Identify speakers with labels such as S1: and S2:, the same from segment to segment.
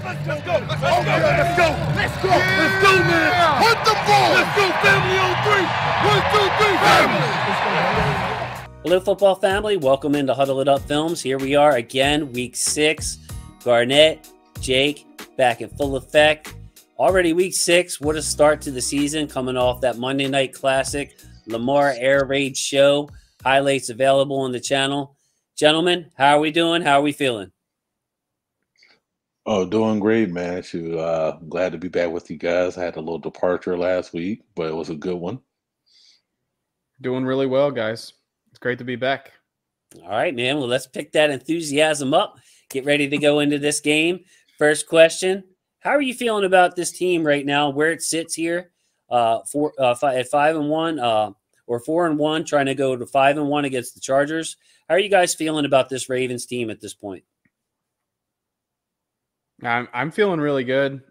S1: Let's go. Let's go, man. Hunt the ball. Let's go, family on 3. 1, 2, 3, family.
S2: Hello, football family. Welcome into Huddle It Up Films. Here we are again, week 6. Garnett, Jake, back in full effect. Already week 6. What a start to the season, coming off that Monday Night Classic Lamar Air Raid show. Highlights available on the channel. Gentlemen, how are we doing? How are we feeling?
S3: Oh, doing great, man. Glad to be back with you guys. I had a little departure last week, but it was a good one.
S4: Doing really well, guys. It's great to be back.
S2: All right, man. Well, let's pick that enthusiasm up. Get ready to go into this game. First question: how are you feeling about this team right now? Where it sits here, at 5-1, or 4-1, trying to go to 5-1 against the Chargers. How are you guys feeling about this Ravens team at this point?
S4: I'm feeling really good.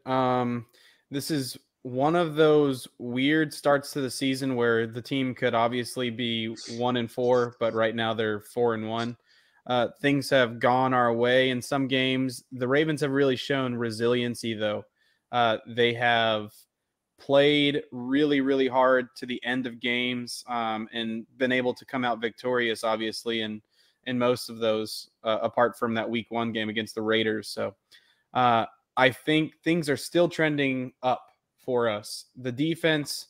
S4: This is one of those weird starts to the season where the team could obviously be 1-4, but right now they're 4-1. Things have gone our way in some games. The Ravens have really shown resiliency, though. They have played really, really hard to the end of games and been able to come out victorious, obviously, in most of those, apart from that week 1 game against the Raiders. So I think things are still trending up for us. The defense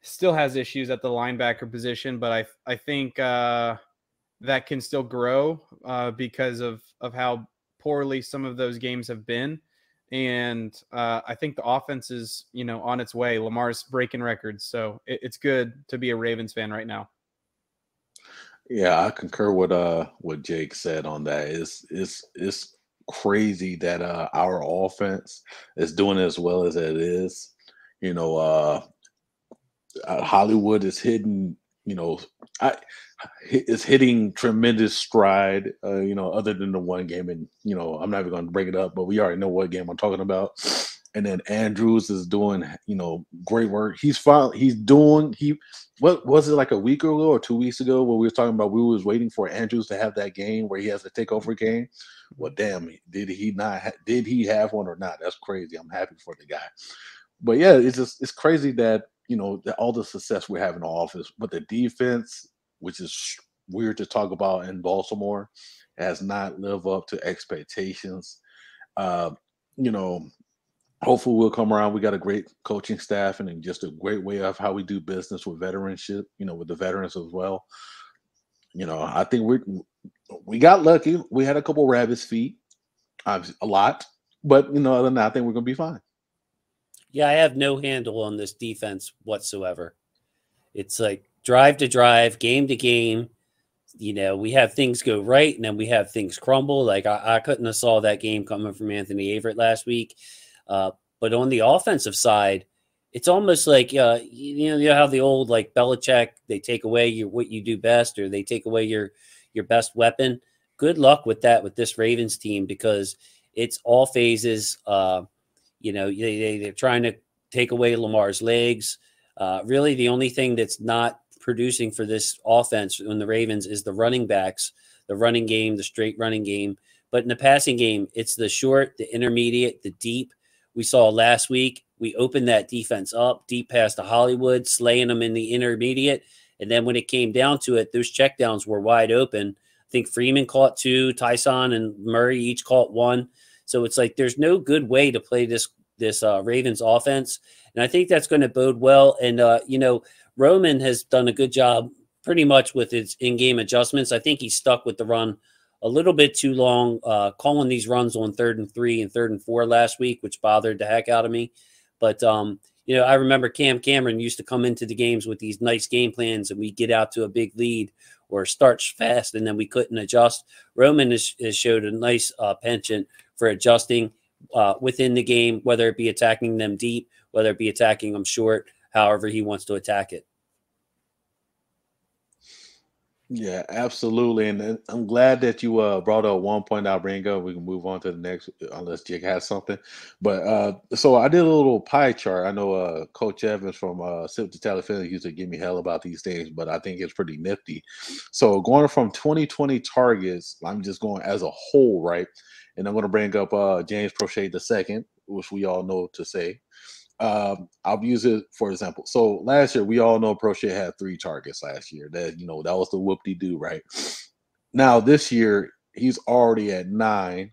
S4: still has issues at the linebacker position, but I think that can still grow because of how poorly some of those games have been. And I think the offense is, on its way. Lamar's breaking records, so it's good to be a Ravens fan right now.
S3: Yeah, I concur with what Jake said on that. It's crazy that our offense is doing as well as it is. Hollywood is hitting, is hitting tremendous stride, other than the one game. And, I'm not even going to bring it up, but we already know what game I'm talking about. And then Andrews is doing, great work. What was it, like a week ago or 2 weeks ago, when we were talking about we was waiting for Andrews to have that game where he has to take over game? Well, damn, did he have one or not? That's crazy. I'm happy for the guy. But yeah, it's crazy that, that all the success we're having on offense, but the defense, which is weird to talk about in Baltimore, has not lived up to expectations. Hopefully we'll come around. We got a great coaching staff and just a great way of how we do business with veteranship, with the veterans as well. I think we got lucky. We had a couple rabbit's feet, a lot, but other than that, I think we're going to be fine.
S2: Yeah, I have no handle on this defense whatsoever. It's like drive to drive, game to game. We have things go right, and then we have things crumble. Like I couldn't have saw that game coming from Anthony Averett last week. But on the offensive side, it's almost like, you know how the old, like, Belichick, they take away what you do best, or they take away your best weapon. Good luck with that with this Ravens team, because it's all phases. They're trying to take away Lamar's legs. Really, the only thing that's not producing for this offense in the Ravens is the running backs, the running game, the straight running game. But in the passing game, it's the short, the intermediate, the deep. We saw last week, we opened that defense up deep past the Hollywood, slaying them in the intermediate. And then when it came down to it, those checkdowns were wide open. I think Freeman caught 2, Tyson and Murray each caught 1. So it's like there's no good way to play this Ravens offense. And I think that's going to bode well. And, Roman has done a good job pretty much with his in-game adjustments. I think he stuck with the run a little bit too long, calling these runs on 3rd and 3 and 3rd and 4 last week, which bothered the heck out of me. But, I remember Cam Cameron used to come into the games with these nice game plans, and we get out to a big lead or start fast, and then we couldn't adjust. Roman has showed a nice penchant for adjusting within the game, whether it be attacking them deep, whether it be attacking them short, however he wants to attack it.
S3: Yeah, absolutely. And I'm glad that you brought up one point I'll bring up. We can move on to the next, unless Jake has something. But so I did a little pie chart. I know Coach Evans from Sip to Telephone used to give me hell about these things, but I think it's pretty nifty. So going from 2020 targets, I'm just going as a whole, right? and I'm going to bring up James Prochet II, which we all know to say. I'll use it for example. So last year, we all know Prochet had 3 targets last year. That that was the whoop-de-doo, right? Now this year, he's already at 9,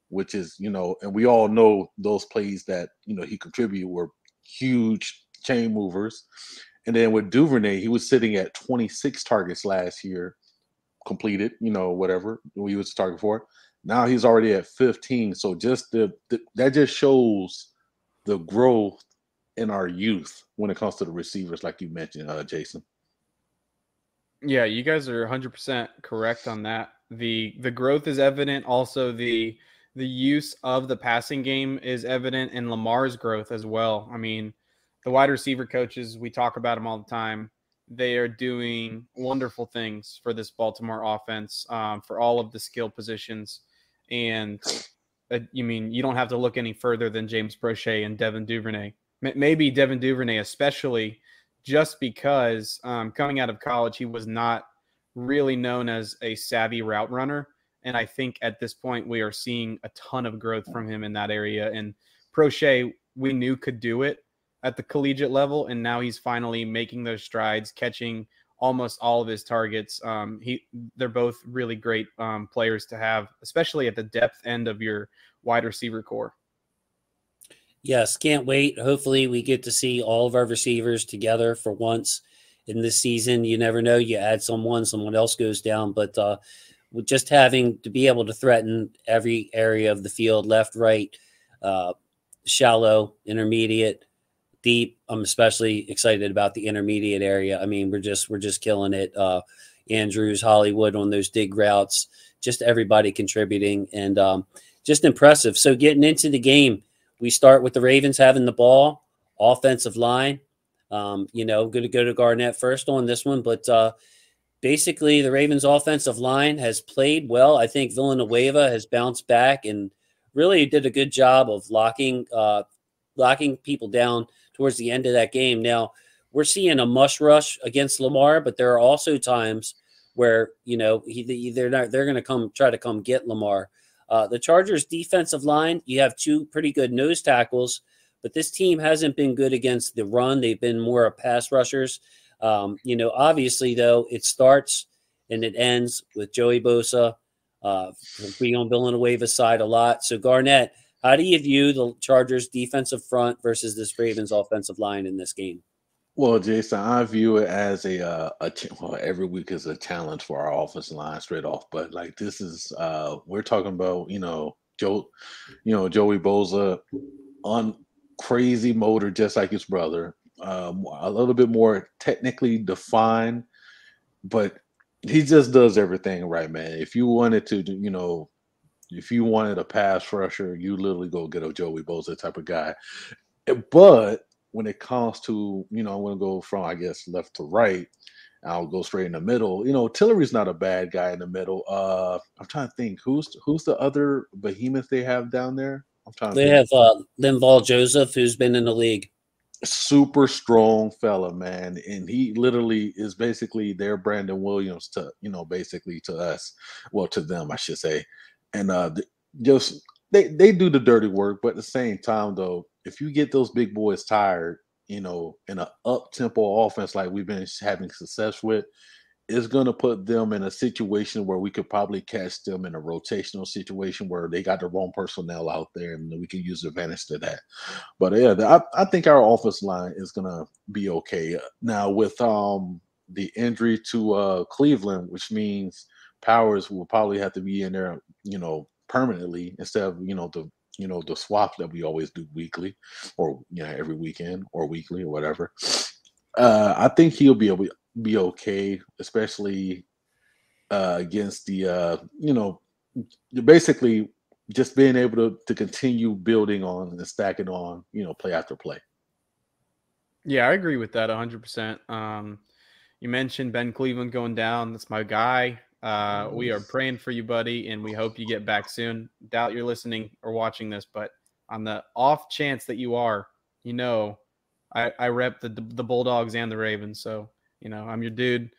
S3: which is and we all know those plays that he contributed were huge chain movers. And then with Duvernay, he was sitting at 26 targets last year, completed, whatever he was target for. Now he's already at 15. So just that just shows the growth in our youth when it comes to the receivers, like you mentioned, Jason.
S4: Yeah, you guys are 100% correct on that. The growth is evident. Also, the use of the passing game is evident in Lamar's growth as well. I mean, the wide receiver coaches, we talk about them all the time. They are doing wonderful things for this Baltimore offense, for all of the skill positions. And you don't have to look any further than James Prochet and Devin Duvernay. Maybe Devin Duvernay especially, just because coming out of college, he was not really known as a savvy route runner. And I think at this point, we are seeing a ton of growth from him in that area. And Prochet, we knew could do it at the collegiate level. And now he's finally making those strides, catching almost all of his targets. They're both really great players to have, especially at the depth end of your wide receiver core.
S2: Yes, can't wait. Hopefully we get to see all of our receivers together for once in this season. You never know. You add someone else goes down. But with just having to be able to threaten every area of the field, left, right, shallow, intermediate, deep. I'm especially excited about the intermediate area. I mean, we're just killing it. Andrews, Hollywood on those dig routes, just everybody contributing, and just impressive. So getting into the game, we start with the Ravens having the ball, offensive line. Going to go to Garnett first on this one, but basically the Ravens offensive line has played well. I think Villanueva has bounced back and really did a good job of locking people down towards the end of that game. Now we're seeing a mush rush against Lamar, but there are also times where they're going to try to come get Lamar. The Chargers defensive line, you have 2 pretty good nose tackles, but this team hasn't been good against the run. They've been more pass rushers. Obviously, though, it starts and it ends with Joey Bosa being on Villanueva's side a lot. So, Garnett, how do you view the Chargers defensive front versus this Ravens offensive line in this game?
S3: Well, Jason, I view it as every week is a challenge for our offensive line straight off. But like this is we're talking about, Joey Bosa on crazy motor, just like his brother. A little bit more technically defined, but he just does everything right, man. If you wanted to, if you wanted a pass rusher, you literally go get a Joey Bosa type of guy. But when it comes to, I'm going to go from, I guess, left to right. I'll go straight in the middle. Tillery's not a bad guy in the middle. I'm trying to think who's the other behemoth they have down there. I'm trying to
S2: They
S3: think.
S2: have Linval Joseph, who's been in the league.
S3: Super strong fella, man, and he literally is basically their Brandon Williams to basically to us, well, to them, I should say, and just they do the dirty work, but at the same time, though, if you get those big boys tired, in an up tempo offense like we've been having success with, it's going to put them in a situation where we could probably catch them in a rotational situation where they got the wrong personnel out there, and we can use advantage to that. But yeah, I think our offense line is going to be okay. Now with the injury to Cleveland, which means Powers will probably have to be in there, permanently instead of the swap that we always do weekly, or every weekend or weekly or whatever. I think he'll be okay, especially against the basically just being able to continue building on and stacking on, play after play.
S4: Yeah, I agree with that 100%. You mentioned Ben Cleveland going down. That's my guy. We are praying for you, buddy, and we hope you get back soon. Doubt you're listening or watching this, but on the off chance that you are, I rep the Bulldogs and the Ravens, so I'm your dude.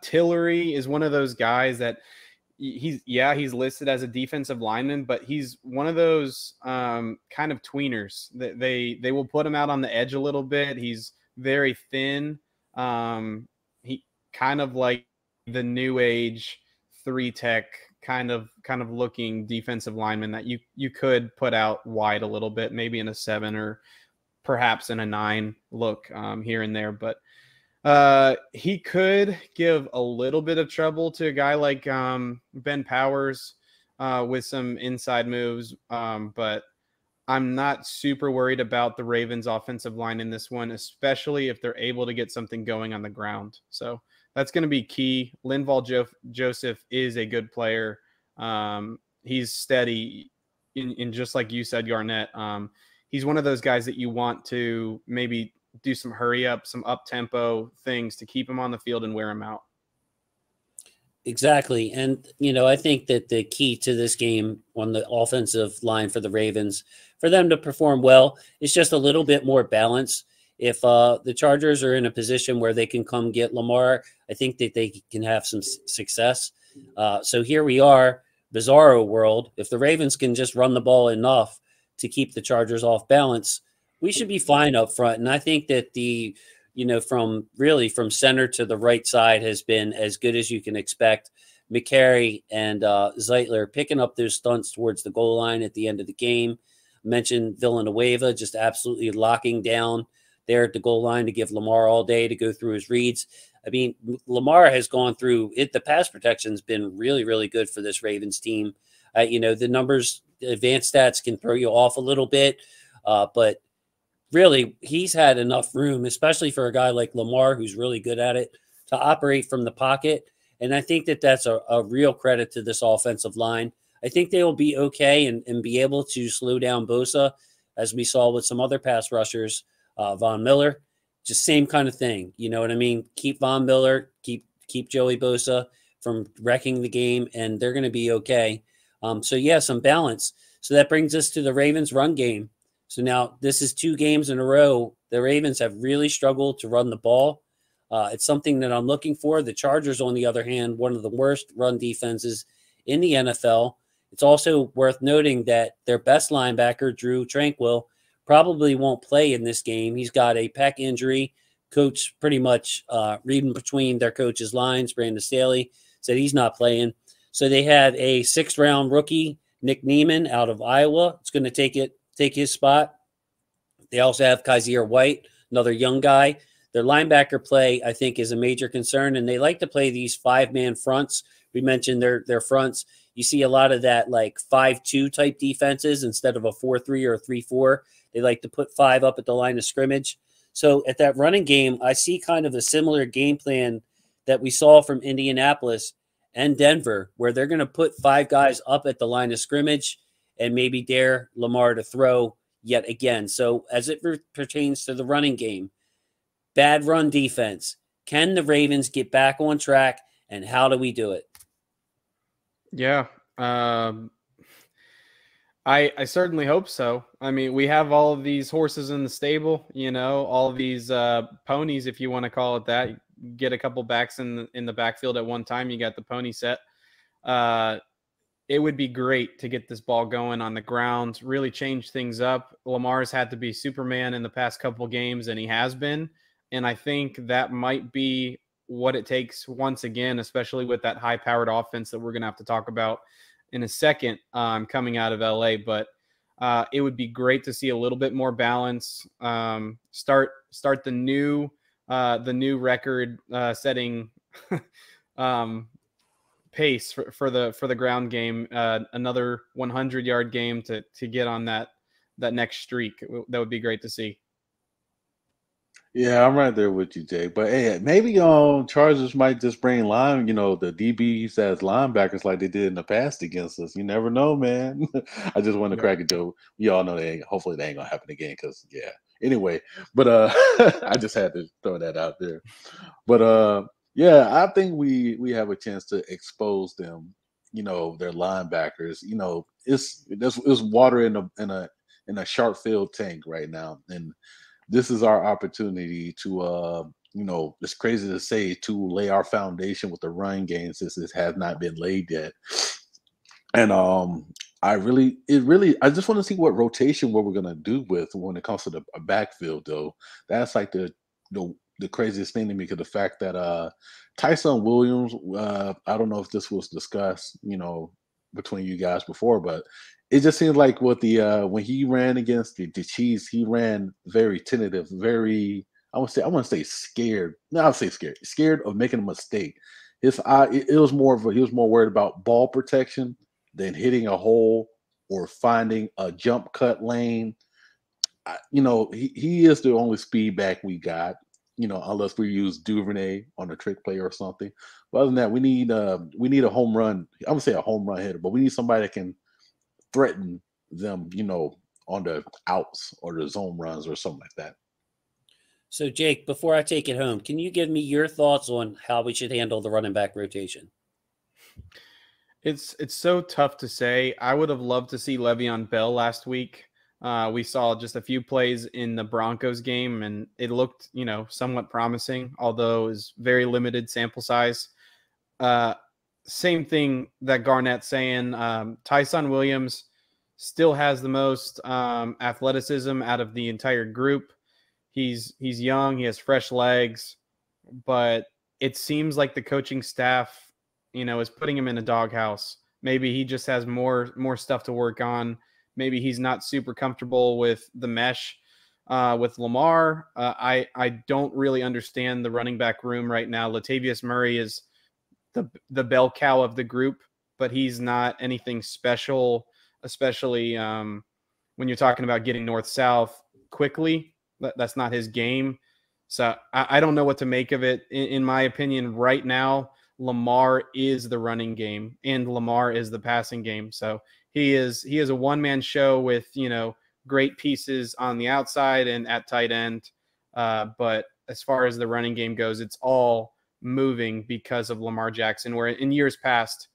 S4: Tillery is one of those guys that he's listed as a defensive lineman, but he's one of those kind of tweeners that they will put him out on the edge a little bit. He's very thin. He kind of like the new age 3-tech kind of looking defensive lineman that you could put out wide a little bit, maybe in a 7 or perhaps in a 9 look here and there, but he could give a little bit of trouble to a guy like Ben Powers with some inside moves, but I'm not super worried about the Ravens offensive line in this one, especially if they're able to get something going on the ground. So that's going to be key. Linval Joseph is a good player. He's steady in just like you said, Garnett. He's one of those guys that you want to maybe do some hurry up, some up tempo things to keep him on the field and wear him out.
S2: Exactly. And, I think that the key to this game on the offensive line for the Ravens, for them to perform well, is just a little bit more balance. If the Chargers are in a position where they can come get Lamar, I think that they can have some success. So here we are, bizarro world. If the Ravens can just run the ball enough to keep the Chargers off balance, we should be fine up front. And I think that from center to the right side has been as good as you can expect. McCary and Zeitler picking up those stunts towards the goal line at the end of the game. I mentioned Villanueva just absolutely locking down there at the goal line to give Lamar all day to go through his reads. I mean, Lamar has gone through it. The pass protection has been really, really good for this Ravens team. The numbers, the advanced stats can throw you off a little bit, but really, he's had enough room, especially for a guy like Lamar, who's really good at it, to operate from the pocket. And I think that that's a real credit to this offensive line. I think they will be okay and be able to slow down Bosa, as we saw with some other pass rushers, Von Miller. Just same kind of thing. You know what I mean? Keep Von Miller, keep Joey Bosa from wrecking the game, and they're going to be okay. Some balance. So that brings us to the Ravens run game. So now this is 2 games in a row. The Ravens have really struggled to run the ball. It's something that I'm looking for. The Chargers, on the other hand, one of the worst run defenses in the NFL. It's also worth noting that their best linebacker, Drew Tranquill, probably won't play in this game. He's got a pec injury. Coach pretty much reading between their coach's lines, Brandon Staley, said he's not playing. So they have a 6th-round rookie, Nick Neiman, out of Iowa. It's going to take his spot. They also have Kaiser White, another young guy. Their linebacker play, I think, is a major concern, and they like to play these 5-man fronts. We mentioned their fronts. You see a lot of that like 5-2 type defenses instead of a 4-3 or a 3-4. They like to put 5 up at the line of scrimmage. So at that running game, I see kind of a similar game plan that we saw from Indianapolis and Denver, where they're going to put 5 guys up at the line of scrimmage and maybe dare Lamar to throw yet again. So as it pertains to the running game, bad run defense. Can the Ravens get back on track, and how do we do it?
S4: Yeah. I certainly hope so. I mean, we have all of these horses in the stable, all of these ponies, if you want to call it that. Get a couple backs in the backfield at one time. You got the pony set. It would be great to get this ball going on the ground, really change things up. Lamar's had to be Superman in the past couple games, and he has been. And I think that might be what it takes once again, especially with that high-powered offense that we're going to have to talk about in a second coming out of LA. But it would be great to see a little bit more balance. Start the new record setting pace for the ground game. Another 100-yard game to get on that next streak. That would be great to see.
S3: Yeah, I'm right there with you, Jay. But hey, maybe Chargers might just bring line, the DBs as linebackers like they did in the past against us. You never know, man. I just want to crack a joke. We all know hopefully they ain't gonna happen again, because Anyway, but I just had to throw that out there. But I think we have a chance to expose them. Their linebackers. It's water in a sharp filled tank right now, and this is our opportunity to you know, it's crazy to say to lay our foundation with the run game since it has not been laid yet. And I just want to see what we're gonna do with when it comes to the backfield though. That's like the craziest thing to me because the fact that Tyson Williams, I don't know if this was discussed, you know, between you guys before, but it just seems like what the when he ran against the Chiefs, he ran very tentative, very I want to say scared. No, I'll say scared of making a mistake. His eye, it was more of he was more worried about ball protection than hitting a hole or finding a jump cut lane. You know, he is the only speed back we got. You know, unless we use Duvernay on a trick play or something. But other than that, we need a home run. I'm gonna say a home run hitter, but we need somebody that can threaten them. You know, on the outs or the zone runs or something like that.
S2: So, Jake, before I take it home, can you give me your thoughts on how we should handle the running back rotation?
S4: It's so tough to say. I would have loved to see Le'Veon Bell last week. We saw just a few plays in the Broncos game, and it looked, you know, somewhat promising, although it was very limited sample size. Same thing that Garnett's saying. Tyson Williams still has the most athleticism out of the entire group. He's young. He has fresh legs, but it seems like the coaching staff, you know, is putting him in a doghouse. Maybe he just has more stuff to work on. Maybe he's not super comfortable with the mesh with Lamar. I don't really understand the running back room right now. Latavius Murray is the bell cow of the group, but he's not anything special, especially when you're talking about getting north-south quickly. That's not his game. So I don't know what to make of it. In my opinion, right now, Lamar is the running game and Lamar is the passing game. So he is a one-man show with, you know, great pieces on the outside and at tight end. But as far as the running game goes, it's all moving because of Lamar Jackson, where in years past,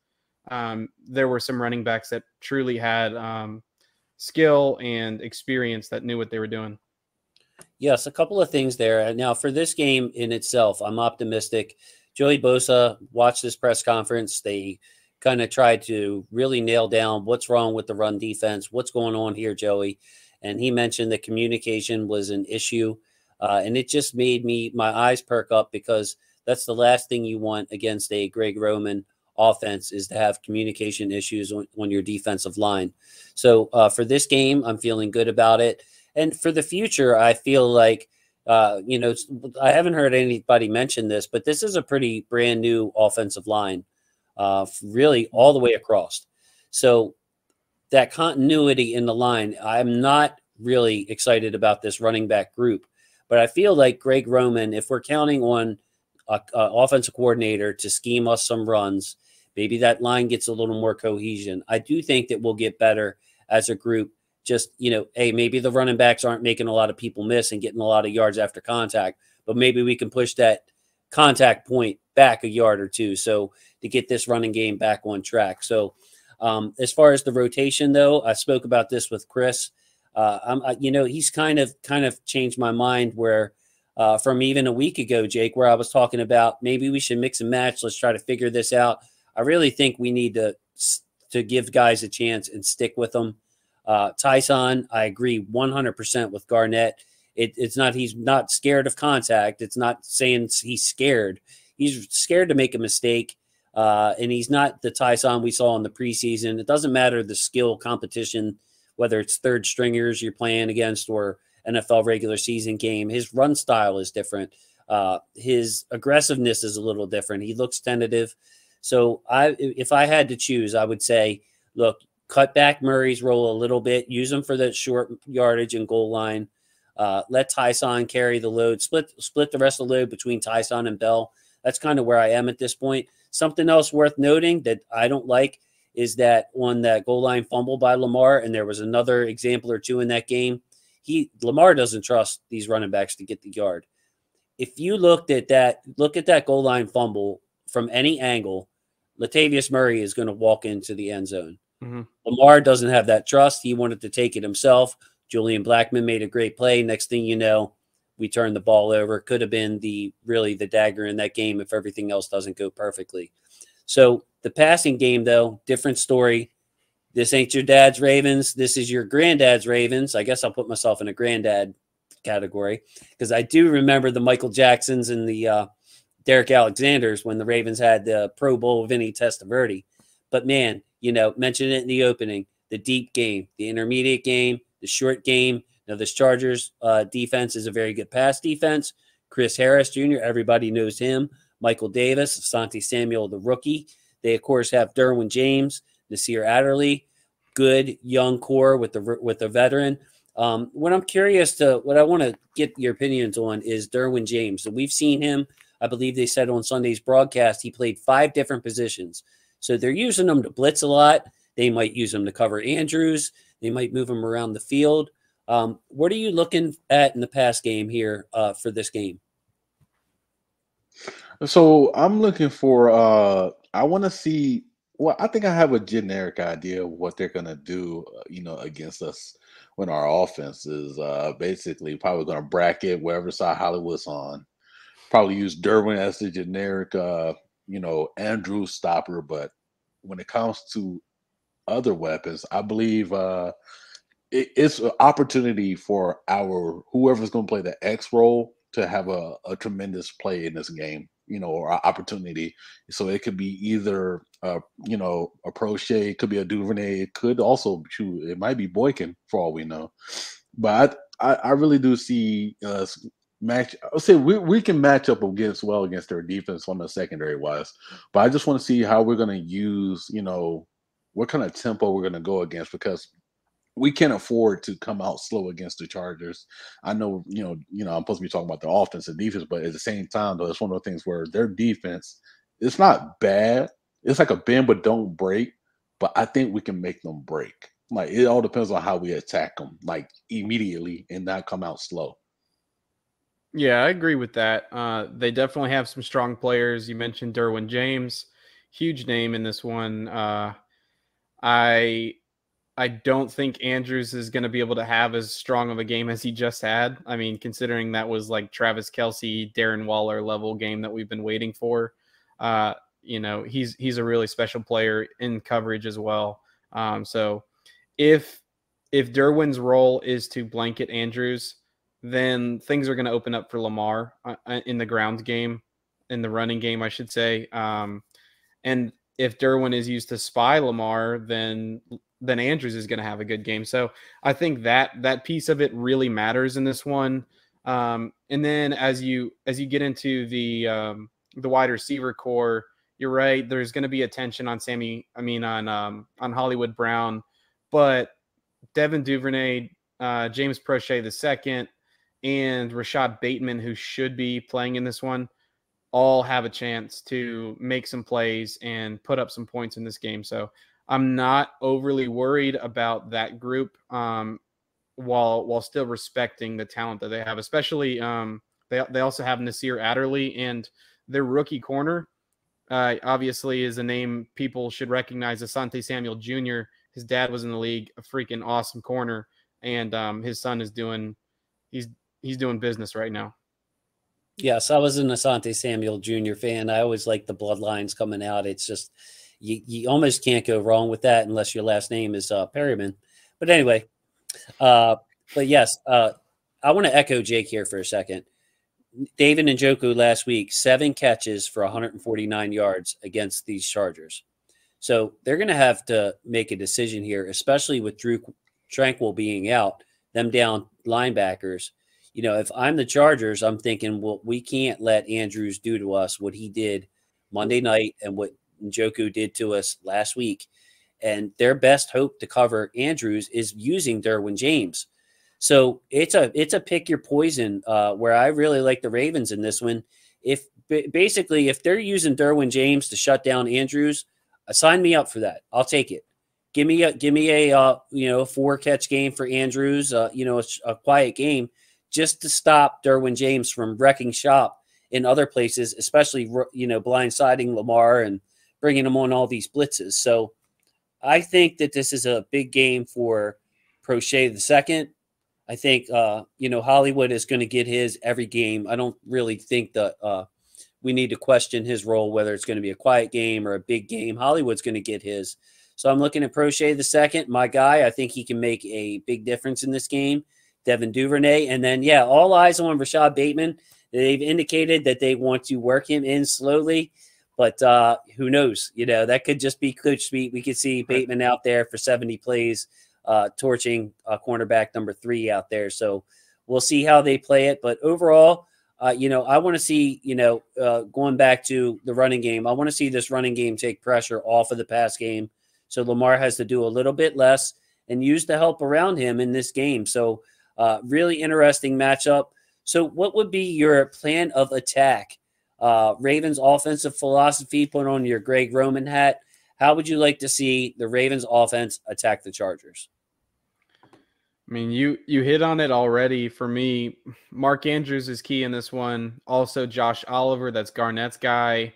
S4: there were some running backs that truly had skill and experience that knew what they were doing.
S2: Yes, a couple of things there. Now, for this game in itself, I'm optimistic. Joey Bosa watched this press conference. They kind of tried to really nail down what's wrong with the run defense, what's going on here, Joey. And he mentioned that communication was an issue. And it just made my eyes perk up because that's the last thing you want against a Greg Roman offense is to have communication issues on your defensive line. So for this game, I'm feeling good about it. And for the future, I feel like, you know, I haven't heard anybody mention this, but this is a pretty brand new offensive line, really all the way across. So that continuity in the line, I'm not really excited about this running back group, but I feel like Greg Roman, if we're counting on an offensive coordinator to scheme us some runs, maybe that line gets a little more cohesion. I do think that we'll get better as a group. Just, you know, hey, maybe the running backs aren't making a lot of people miss and getting a lot of yards after contact, but maybe we can push that contact point back a yard or two. So to get this running game back on track. So as far as the rotation, though, I spoke about this with Chris. You know, he's kind of changed my mind where from even a week ago, Jake, where I was talking about maybe we should mix and match. Let's try to figure this out. I really think we need to give guys a chance and stick with them. Tyson, I agree 100% with Garnett. It's not, he's not scared of contact. It's not saying he's scared. He's scared to make a mistake. And he's not the Tyson we saw in the preseason. It doesn't matter the skill competition, whether it's third stringers you're playing against or NFL regular season game. His run style is different. His aggressiveness is a little different. He looks tentative. So if I had to choose, I would say, look, cut back Murray's role a little bit, use him for the short yardage and goal line. Let Tyson carry the load, split the rest of the load between Tyson and Bell. That's kind of where I am at this point. Something else worth noting that I don't like is that on that goal line fumble by Lamar, and there was another example or two in that game, Lamar doesn't trust these running backs to get the yard. If you look at that goal line fumble from any angle, Latavius Murray is going to walk into the end zone. Mm-hmm. Lamar doesn't have that trust. He wanted to take it himself. Julian Blackmon made a great play. Next thing you know, we turned the ball over. Could have been really the dagger in that game if everything else doesn't go perfectly. So the passing game, though, different story. This ain't your dad's Ravens. This is your granddad's Ravens. I guess I'll put myself in a granddad category because I do remember the Michael Jacksons and the Derek Alexanders when the Ravens had the Pro Bowl Vinny Testaverde. But, man, mentioned it in the opening, the deep game, the intermediate game, the short game. Now, this Chargers defense is a very good pass defense. Chris Harris Jr., everybody knows him. Michael Davis, Asante Samuel, the rookie. They, of course, have Derwin James, Nasir Adderley, good young core with the veteran. What I want to get your opinions on is Derwin James. So we've seen him. I believe they said on Sunday's broadcast he played 5 different positions. So they're using him to blitz a lot. They might use him to cover Andrews. They might move him around the field. What are you looking at in the pass game here for this game?
S3: So I'm looking for I want to see. Well, I think I have a generic idea of what they're gonna do, against us when our offense is basically probably gonna bracket wherever side Hollywood's on. Probably use Derwin as the generic Andrew stopper, but when it comes to other weapons, I believe it's an opportunity for whoever's going to play the X role to have a tremendous play in this game, or opportunity. So it could be either a Prochet, it could be a Duvernay, it could also it might be Boykin for all we know. But I really do see I'll say we can match up against their defense on the secondary wise. But I just want to see how we're going to use, what kind of tempo we're going to go against, because we can't afford to come out slow against the Chargers. I know, I'm supposed to be talking about their offense and defense, but at the same time, though, it's one of the things where their defense, it's not bad. It's like a bend but don't break. But I think we can make them break. Like, it all depends on how we attack them, like immediately, and not come out slow.
S4: Yeah, I agree with that. They definitely have some strong players. You mentioned Derwin James, huge name in this one. I don't think Andrews is going to be able to have as strong of a game as he just had. I mean, considering that was like Travis Kelce, Darren Waller level game that we've been waiting for. He's a really special player in coverage as well. So if Derwin's role is to blanket Andrews, then things are going to open up for Lamar in the ground game, in the running game, I should say. And if Derwin is used to spy Lamar, then Andrews is going to have a good game. So I think that piece of it really matters in this one. And then as you get into the wide receiver core, you're right. There's going to be attention on on Hollywood Brown, but Devin Duvernay, James Prochet II, and Rashad Bateman, who should be playing in this one, all have a chance to make some plays and put up some points in this game. So I'm not overly worried about that group, while still respecting the talent that they have. Especially, they also have Nasir Adderley, and their rookie corner obviously is a name people should recognize. Asante Samuel Jr. His dad was in the league, a freaking awesome corner, and his son is doing business right now.
S2: Yes, I was an Asante Samuel Jr. fan. I always like the bloodlines coming out. It's just you almost can't go wrong with that unless your last name is Perryman. But anyway, but yes, I want to echo Jake here for a second. David Njoku last week, 7 catches for 149 yards against these Chargers. So they're going to have to make a decision here, especially with Drew Tranquil being out, them down linebackers. If I'm the Chargers, I'm thinking, well, we can't let Andrews do to us what he did Monday night and what Njoku did to us last week. And their best hope to cover Andrews is using Derwin James. So it's a pick your poison where I really like the Ravens in this one. If they're using Derwin James to shut down Andrews, sign me up for that. I'll take it. Give me a 4-catch game for Andrews, a quiet game, just to stop Derwin James from wrecking shop in other places, especially, blindsiding Lamar and bringing him on all these blitzes. So I think that this is a big game for Prochet II. I think Hollywood is going to get his every game. I don't really think that we need to question his role, whether it's going to be a quiet game or a big game. Hollywood's going to get his. So I'm looking at Prochet the second, my guy. I think he can make a big difference in this game. Devin Duvernay. And then, all eyes on Rashad Bateman. They've indicated that they want to work him in slowly. But who knows? That could just be coach speak. We could see Bateman out there for 70 plays, torching cornerback number 3 out there. So we'll see how they play it. But overall, I want to see, going back to the running game, I want to see this running game take pressure off of the pass game. So Lamar has to do a little bit less and use the help around him in this game. So really interesting matchup. So what would be your plan of attack? Ravens offensive philosophy, put on your Greg Roman hat. How would you like to see the Ravens offense attack the Chargers?
S4: I mean, you hit on it already. For me, Mark Andrews is key in this one. Also, Josh Oliver, that's Garnett's guy.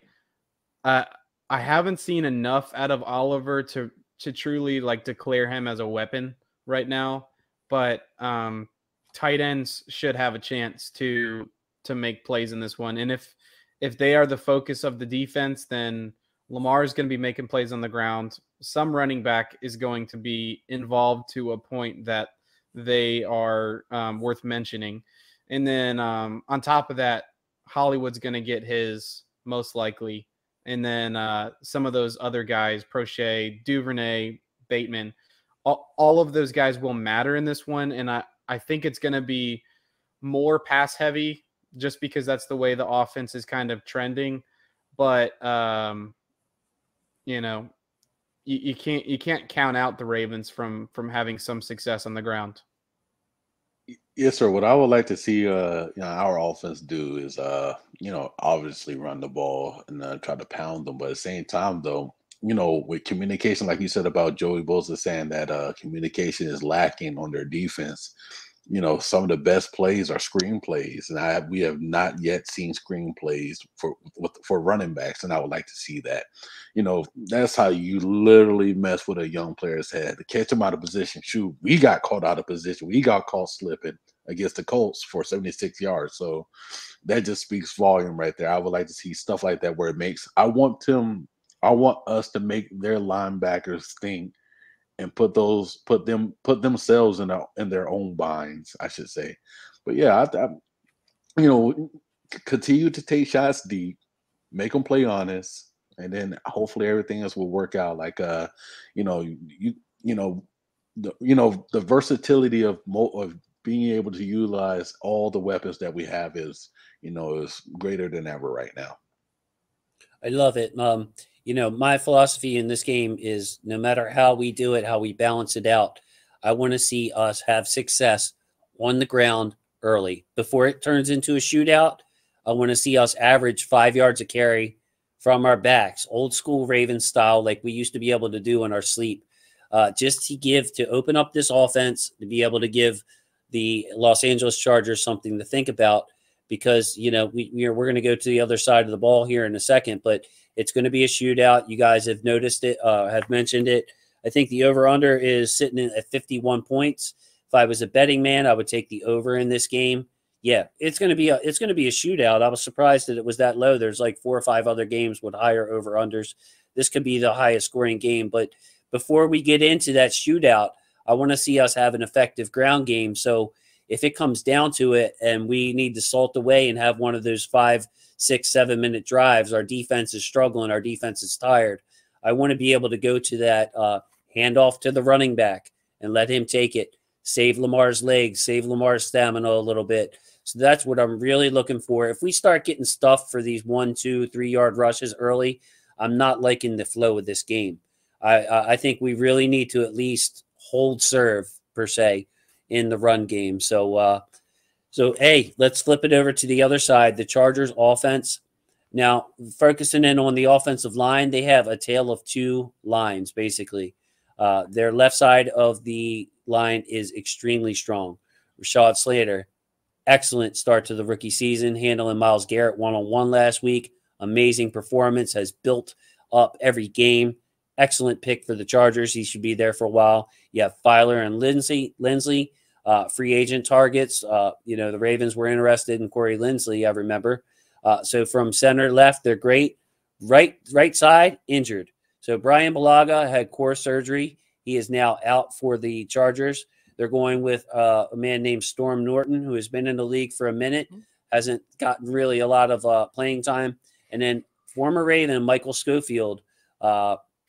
S4: I haven't seen enough out of Oliver to truly declare him as a weapon right now. But tight ends should have a chance to make plays in this one. And if they are the focus of the defense, then Lamar is going to be making plays on the ground. Some running back is going to be involved to a point that they are worth mentioning. And then on top of that, Hollywood's going to get his most likely. And then some of those other guys, Prochet, Duvernay, Bateman, all of those guys will matter in this one. And I think it's going to be more pass heavy just because that's the way the offense is kind of trending. But, you can't count out the Ravens from having some success on the ground.
S3: Yes, sir. What I would like to see our offense do is obviously run the ball and try to pound them, but at the same time though, with communication, like you said about Joey Bosa saying that communication is lacking on their defense. Some of the best plays are screen plays, and we have not yet seen screen plays for running backs, and I would like to see that. That's how you literally mess with a young player's head. To catch him out of position. Shoot, we got caught out of position. We got caught slipping against the Colts for 76 yards. So that just speaks volume right there. I would like to see stuff like that where it makes. I want us to make their linebackers think and put themselves in their own binds, I should say. But yeah, continue to take shots deep, make them play honest, and then hopefully everything else will work out. The versatility of being able to utilize all the weapons that we have is greater than ever right now.
S2: I love it. My philosophy in this game is no matter how we do it, how we balance it out, I want to see us have success on the ground early. Before it turns into a shootout, I want to see us average 5 yards a carry from our backs, old school Ravens style, like we used to be able to do in our sleep. Just to open up this offense, to be able to give the Los Angeles Chargers something to think about, because, we're going to go to the other side of the ball here in a second, but it's going to be a shootout. You guys have noticed it, have mentioned it. I think the over-under is sitting at 51 points. If I was a betting man, I would take the over in this game. Yeah, it's going to be a shootout. I was surprised that it was that low. There's like 4 or 5 other games with higher over-unders. This could be the highest scoring game. But before we get into that shootout, I want to see us have an effective ground game. So if it comes down to it and we need to salt away and have one of those 5, 6, 7 minute drives, our defense is struggling, our defense is tired, I want to be able to go to that handoff to the running back and let him take it, save Lamar's legs, save Lamar's stamina a little bit. So that's what I'm really looking for. If we start getting stuff for these 1, 2, 3 yard rushes early, I'm not liking the flow of this game. I think we really need to at least hold serve, per se, in the run game. So, hey, let's flip it over to the other side, the Chargers offense. Now, focusing in on the offensive line, they have a tale of 2 lines, basically. Their left side of the line is extremely strong. Rashad Slater, excellent start to the rookie season, handling Myles Garrett one-on-one last week. Amazing performance, has built up every game. Excellent pick for the Chargers. He should be there for a while. You have Filer and Lindsley. free agent targets. The Ravens were interested in Corey Linsley, I remember. So from center left, they're great. Right side, injured. So Brian Balaga had core surgery. He is now out for the Chargers. They're going with a man named Storm Norton, who has been in the league for a minute, hasn't gotten really a lot of playing time. And then former Raven Michael Schofield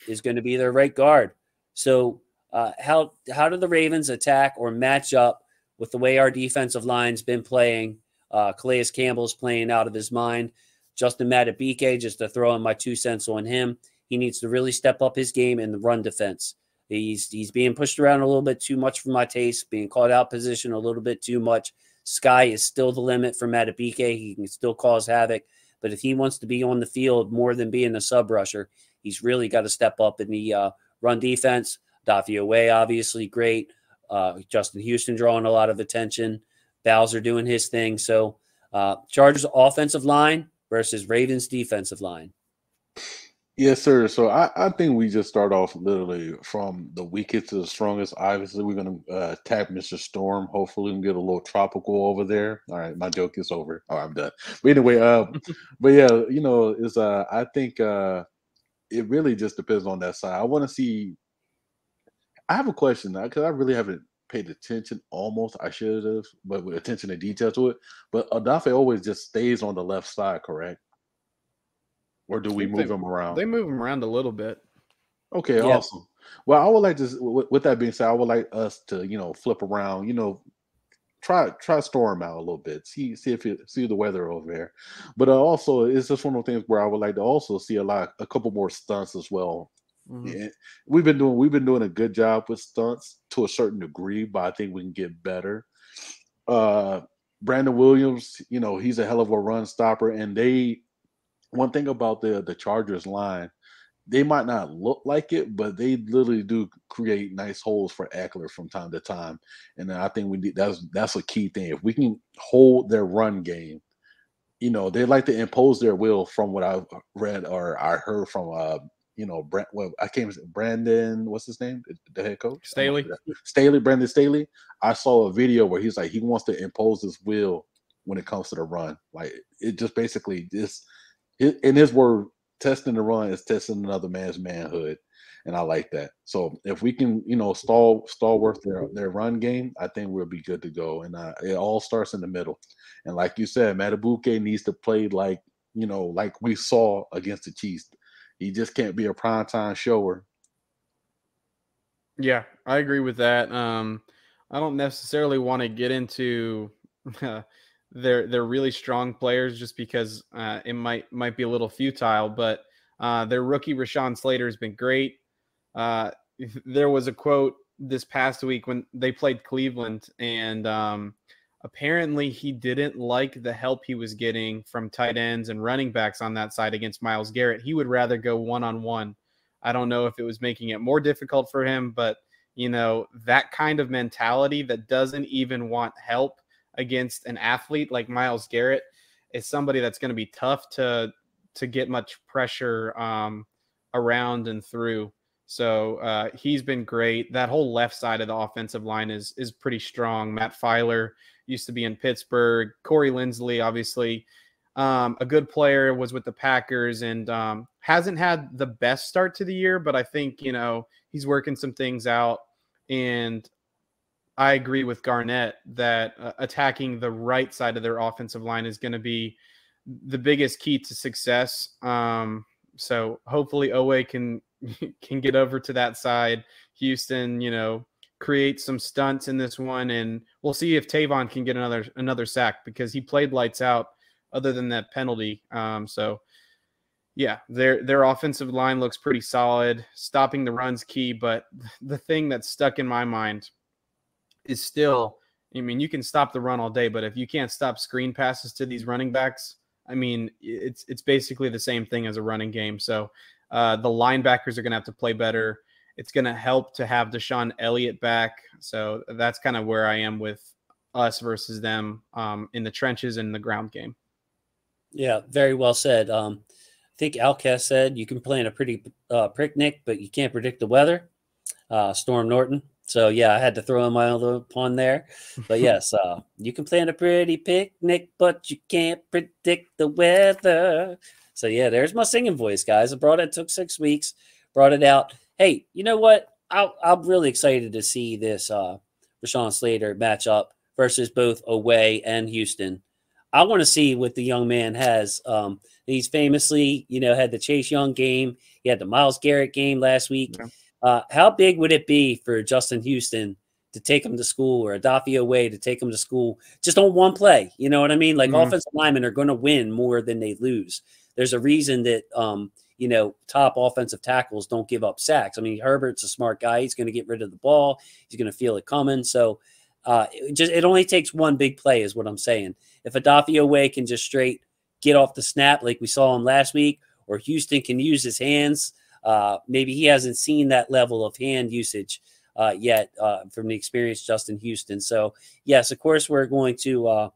S2: is going to be their right guard. So how do the Ravens attack or match up with the way our defensive line's been playing? Calais Campbell's playing out of his mind. Justin Madubuike, just to throw in my 2 cents on him, he needs to really step up his game in the run defense. He's being pushed around a little bit too much for my taste, being caught out position a little bit too much. Sky is still the limit for Madubuike. He can still cause havoc. But if he wants to be on the field more than being a sub rusher, he's really got to step up in the run defense. Dafio Way, obviously great. Justin Houston drawing a lot of attention. Bowser doing his thing. So Chargers offensive line versus Ravens defensive line.
S3: Yes, sir. So I think we just start off literally from the weakest to the strongest. Obviously, we're going to tap Mr. Storm. Hopefully, we can get a little tropical over there. All right, my joke is over. Oh, I'm done. But anyway, but yeah, it's I think it really just depends on that side. I want to see. I have a question now because I really haven't paid attention. Almost, I should have, but with attention to detail to it. But Adafe always just stays on the left side, correct? Or do we move him around?
S4: They move him around a little bit.
S3: Okay, yeah. Awesome. Well, I would like to. With that being said, I would like us to, flip around. Try Storm out a little bit. See the weather over there. But also, it's just one of the things where I would like to also see a couple more stunts as well. Mm-hmm. Yeah, we've been doing a good job with stunts to a certain degree, but I think we can get better. Brandon Williams, he's a hell of a run stopper, and one thing about the Chargers line, they might not look like it, but they literally do create nice holes for Eckler from time to time. And I think that's a key thing. If we can hold their run game, they like to impose their will from what I've read or I heard from Brandon, what's his name? The head coach? Brandon Staley. I saw a video where he's like he wants to impose his will when it comes to the run. Like it just basically in his word, testing the run is testing another man's manhood, and I like that. So if we can, stalwart their run game, I think we'll be good to go. And it all starts in the middle. And like you said, Madubuike needs to play like we saw against the Chiefs. He just can't be a primetime shower.
S4: Yeah, I agree with that. I don't necessarily want to get into they're really strong players just because it might be a little futile, but their rookie Rashawn Slater has been great. There was a quote this past week when they played Cleveland, and apparently he didn't like the help he was getting from tight ends and running backs on that side against Myles Garrett. He would rather go one-on-one. I don't know if it was making it more difficult for him, but that kind of mentality that doesn't even want help against an athlete like Myles Garrett is somebody that's going to be tough to get much pressure around and through. So he's been great. That whole left side of the offensive line is pretty strong. Matt Filer used to be in Pittsburgh. Corey Linsley, obviously, a good player, was with the Packers and hasn't had the best start to the year, but I think, he's working some things out. And I agree with Garnett that attacking the right side of their offensive line is going to be the biggest key to success. So hopefully Owe can get over to that side. Houston, create some stunts in this one, and we'll see if Tavon can get another sack because he played lights out other than that penalty. So yeah, their offensive line looks pretty solid. Stopping the run's key, but the thing that's stuck in my mind is still, you can stop the run all day, but if you can't stop screen passes to these running backs, it's basically the same thing as a running game. So the linebackers are going to have to play better. It's going to help to have Deshaun Elliott back. So that's kind of where I am with us versus them in the trenches and the ground game.
S2: Yeah, very well said. I think Outcast said you can plan a pretty picnic, but you can't predict the weather. Storm Norton. So yeah, I had to throw in my own pun there. But yes, you can plan a pretty picnic, but you can't predict the weather. So yeah, there's my singing voice, guys. I brought it. Took 6 weeks. Brought it out. Hey, you know what? I'm really excited to see this Rashawn Slater matchup versus both away and Houston. I want to see what the young man has. He's famously, had the Chase Young game. He had the Myles Garrett game last week.
S4: Yeah.
S2: How big would it be for Justin Houston to take him to school, or Adafio Way to take him to school just on one play? You know what I mean? Like offensive linemen are going to win more than they lose. There's a reason that top offensive tackles don't give up sacks. I mean, Herbert's a smart guy. He's going to get rid of the ball. He's going to feel it coming. So it only takes one big play is what I'm saying. If Adafio Way can just straight get off the snap like we saw him last week, or Houston can use his hands, maybe he hasn't seen that level of hand usage yet from the experienced Justin Houston. So, yes, of course, we're going to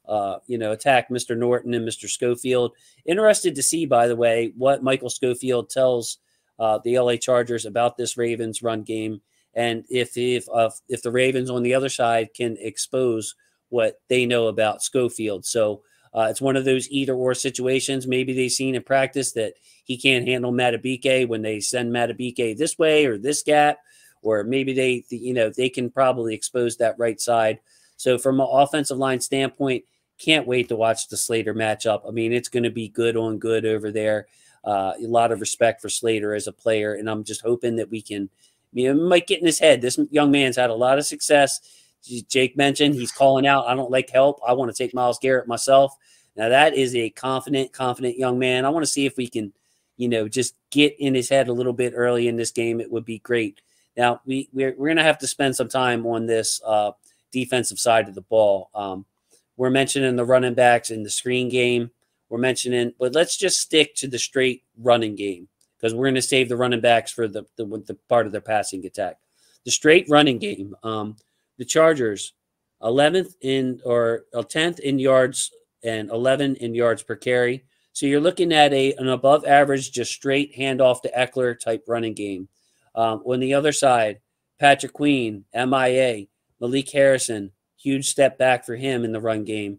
S2: attack Mr. Norton and Mr. Schofield. Interested to see, by the way, what Michael Schofield tells the LA Chargers about this Ravens run game, and if the Ravens on the other side can expose what they know about Schofield. So it's one of those either or situations. Maybe they've seen in practice that he can't handle Matabike when they send Matabike this way or this gap, or maybe they can probably expose that right side. So from an offensive line standpoint, can't wait to watch the Slater matchup. I mean, it's going to be good on good over there. A lot of respect for Slater as a player, and I'm just hoping that we can, might get in his head. This young man's had a lot of success. Jake mentioned he's calling out, I don't like help. I want to take Myles Garrett myself. Now, that is a confident young man. I want to see if we can, just get in his head a little bit early in this game. It would be great. Now, we're going to have to spend some time on this defensive side of the ball. We're mentioning the running backs in the screen game. But let's just stick to the straight running game, because we're going to save the running backs for the part of their passing attack. The straight running game, the Chargers, 10th in yards and 11 in yards per carry. So you're looking at an above average, just straight handoff to Eckler type running game. On the other side, Patrick Queen, MIA, Malik Harrison, huge step back for him in the run game.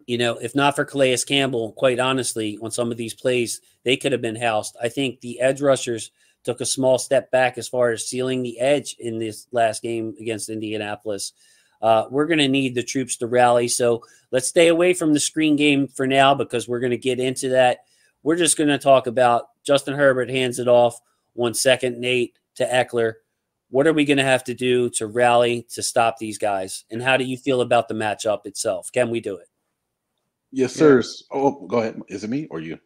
S2: If not for Calais Campbell, quite honestly, on some of these plays, they could have been housed. I think the edge rushers took a small step back as far as sealing the edge in this last game against Indianapolis. We're going to need the troops to rally. So let's stay away from the screen game for now, because we're going to get into that. We're just going to talk about Justin Herbert hands it off on 2nd and 8 to Eckler. What are we going to have to do to rally to stop these guys? And how do you feel about the matchup itself? Can we do it?
S3: Yes, sir. Yeah. Oh, go ahead. Is it me or you?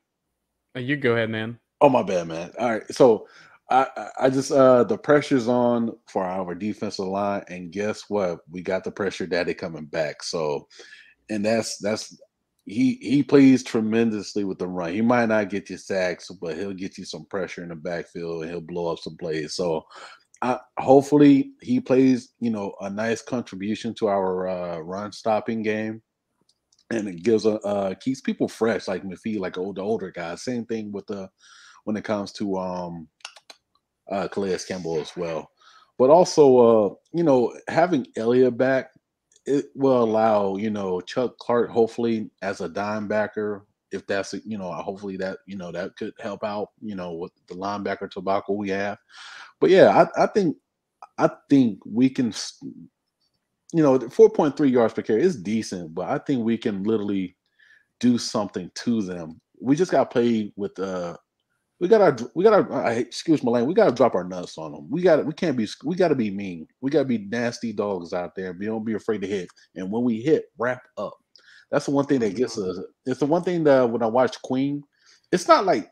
S4: You go ahead, man.
S3: Oh, my bad, man. All right. So I just the pressure's on for our defensive line, and guess what? We got the pressure daddy coming back. So, and that's he plays tremendously with the run. He might not get you sacks, but he'll get you some pressure in the backfield, and he'll blow up some plays. So hopefully he plays, a nice contribution to our run stopping game. And it gives keeps people fresh, like McPhee, like the older guys. Same thing with when it comes to Calais Campbell as well. But also, having Elliott back, it will allow, Chuck Clark, hopefully as a dime backer, if that's, hopefully that, that could help out, with the linebacker tobacco we have. But yeah, I think we can, 4.3 yards per carry is decent, but I think we can literally do something to them. We just got to play with we gotta excuse my language. We gotta drop our nuts on them. We gotta be mean. We gotta be nasty dogs out there. Don't be afraid to hit. And when we hit, wrap up. That's the one thing that gets us. It's the one thing that when I watch Queen, it's not like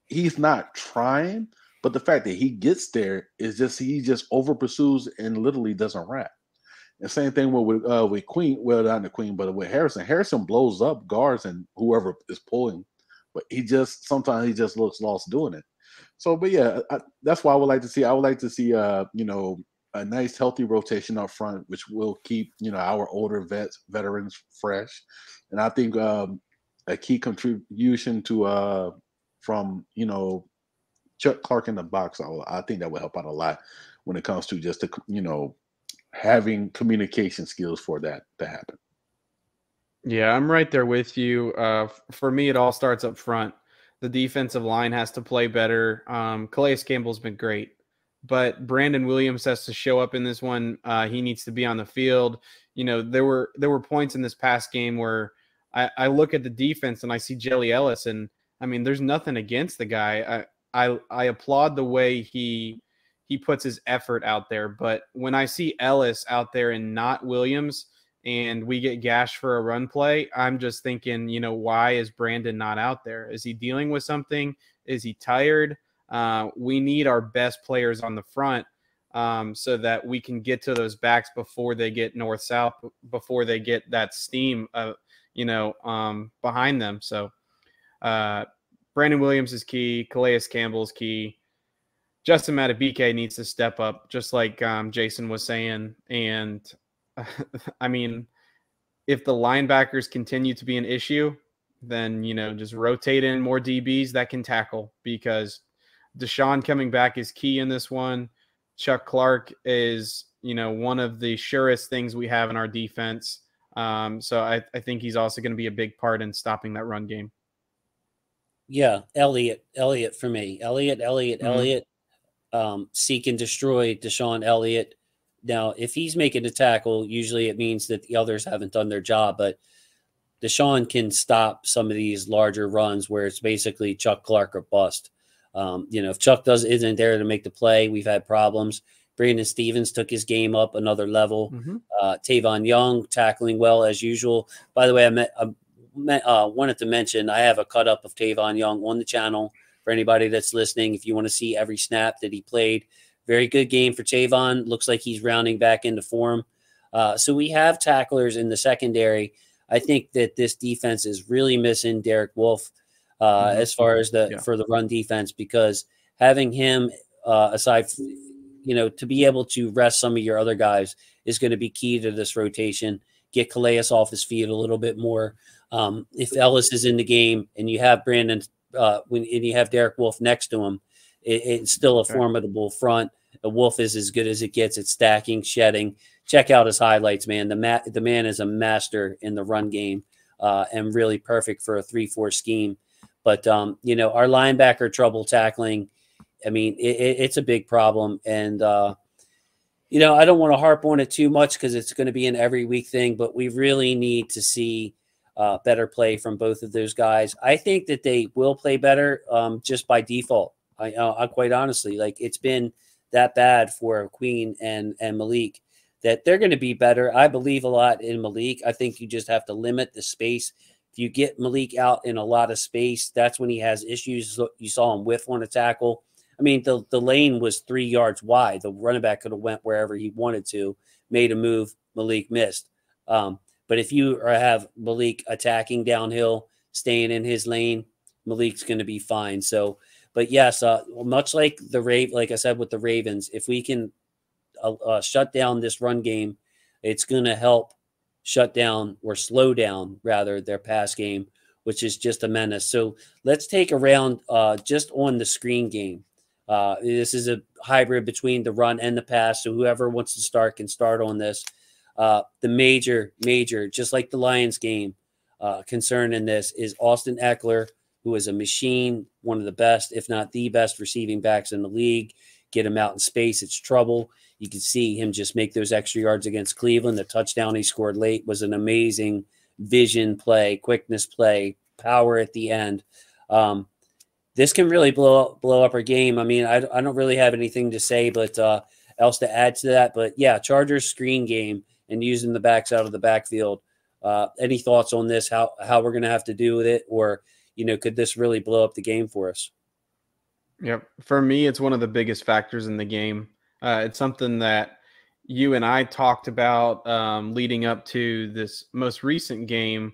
S3: he's not trying, but the fact that he gets there is just he just over pursues and literally doesn't wrap. And same thing with Queen. Well, not the Queen, but with Harrison. Harrison blows up guards and whoever is pulling. But sometimes he just looks lost doing it. So, but yeah, that's why I would like to see. I would like to see, a nice healthy rotation up front, which will keep, our older veterans fresh. And I think a key contribution to from Chuck Clark in the box, I think that will help out a lot. when it comes to just having communication skills for that to happen.
S4: Yeah, I'm right there with you. For me, it all starts up front. The defensive line has to play better. Calais Campbell's been great, but Brandon Williams has to show up in this one. He needs to be on the field. There were points in this past game where I look at the defense and I see Jelly Ellis, and I mean, there's nothing against the guy. I applaud the way he puts his effort out there, but when I see Ellis out there and not Williams, and we get gashed for a run play, I'm just thinking, why is Brandon not out there? Is he dealing with something? Is he tired? We need our best players on the front so that we can get to those backs before they get north-south, before they get that steam, behind them. So Brandon Williams is key. Calais Campbell is key. Justin Matabike needs to step up, just like Jason was saying. And I mean, if the linebackers continue to be an issue, then, just rotate in more DBs that can tackle, because Deshaun coming back is key in this one. Chuck Clark is, one of the surest things we have in our defense. So I think he's also going to be a big part in stopping that run game.
S2: Yeah, Elliott for me. Elliott. Seek and destroy Deshaun Elliott. Now, if he's making a tackle, usually it means that the others haven't done their job, but Deshaun can stop some of these larger runs where it's basically Chuck Clark or bust. If Chuck isn't there to make the play, we've had problems. Brandon Stevens took his game up another level. Tavon Young tackling well as usual. By the way, I wanted to mention I have a cut up of Tavon Young on the channel for anybody that's listening. If you want to see every snap that he played. Very good game for Tavon. Looks like he's rounding back into form. So we have tacklers in the secondary. I think that this defense is really missing Derek Wolfe as far as for the run defense, because having him aside, to be able to rest some of your other guys is going to be key to this rotation. Get Calais off his feet a little bit more. If Ellis is in the game and you have Brandon, and you have Derek Wolfe next to him, it's still a formidable front. The Wolf is as good as it gets at stacking, shedding. Check out his highlights, man. The man is a master in the run game and really perfect for a 3-4 scheme. But, our linebacker trouble tackling, I mean, it's a big problem. And, I don't want to harp on it too much because it's going to be an every week thing, but we really need to see better play from both of those guys. I think that they will play better just by default. I quite honestly, it's been that bad for Queen and Malik that they're going to be better. I believe a lot in Malik. I think you just have to limit the space. If you get Malik out in a lot of space, that's when he has issues. You saw him whiff on a tackle. I mean, the lane was 3 yards wide. The running back could have went wherever he wanted to, made a move, Malik missed. But if you have Malik attacking downhill, staying in his lane, Malik's going to be fine. So, but yes, much like like I said with the Ravens, if we can shut down this run game, it's going to help shut down or slow down rather their pass game, which is just a menace. So let's take a round just on the screen game. This is a hybrid between the run and the pass. So whoever wants to start can start on this. The major, just like the Lions game, concern in this is Austin Eckler, who is a machine, one of the best, if not the best receiving backs in the league. Get him out in space, it's trouble. You can see him just make those extra yards against Cleveland. The touchdown he scored late was an amazing vision play, quickness play, power at the end. This can really blow up our game. I mean, I don't really have anything to say, but else to add to that. But yeah, Chargers screen game and using the backs out of the backfield. Any thoughts on this? How we're going to have to do with it, or could this really blow up the game for us?
S4: Yep. For me, it's one of the biggest factors in the game. It's something that you and I talked about leading up to this most recent game.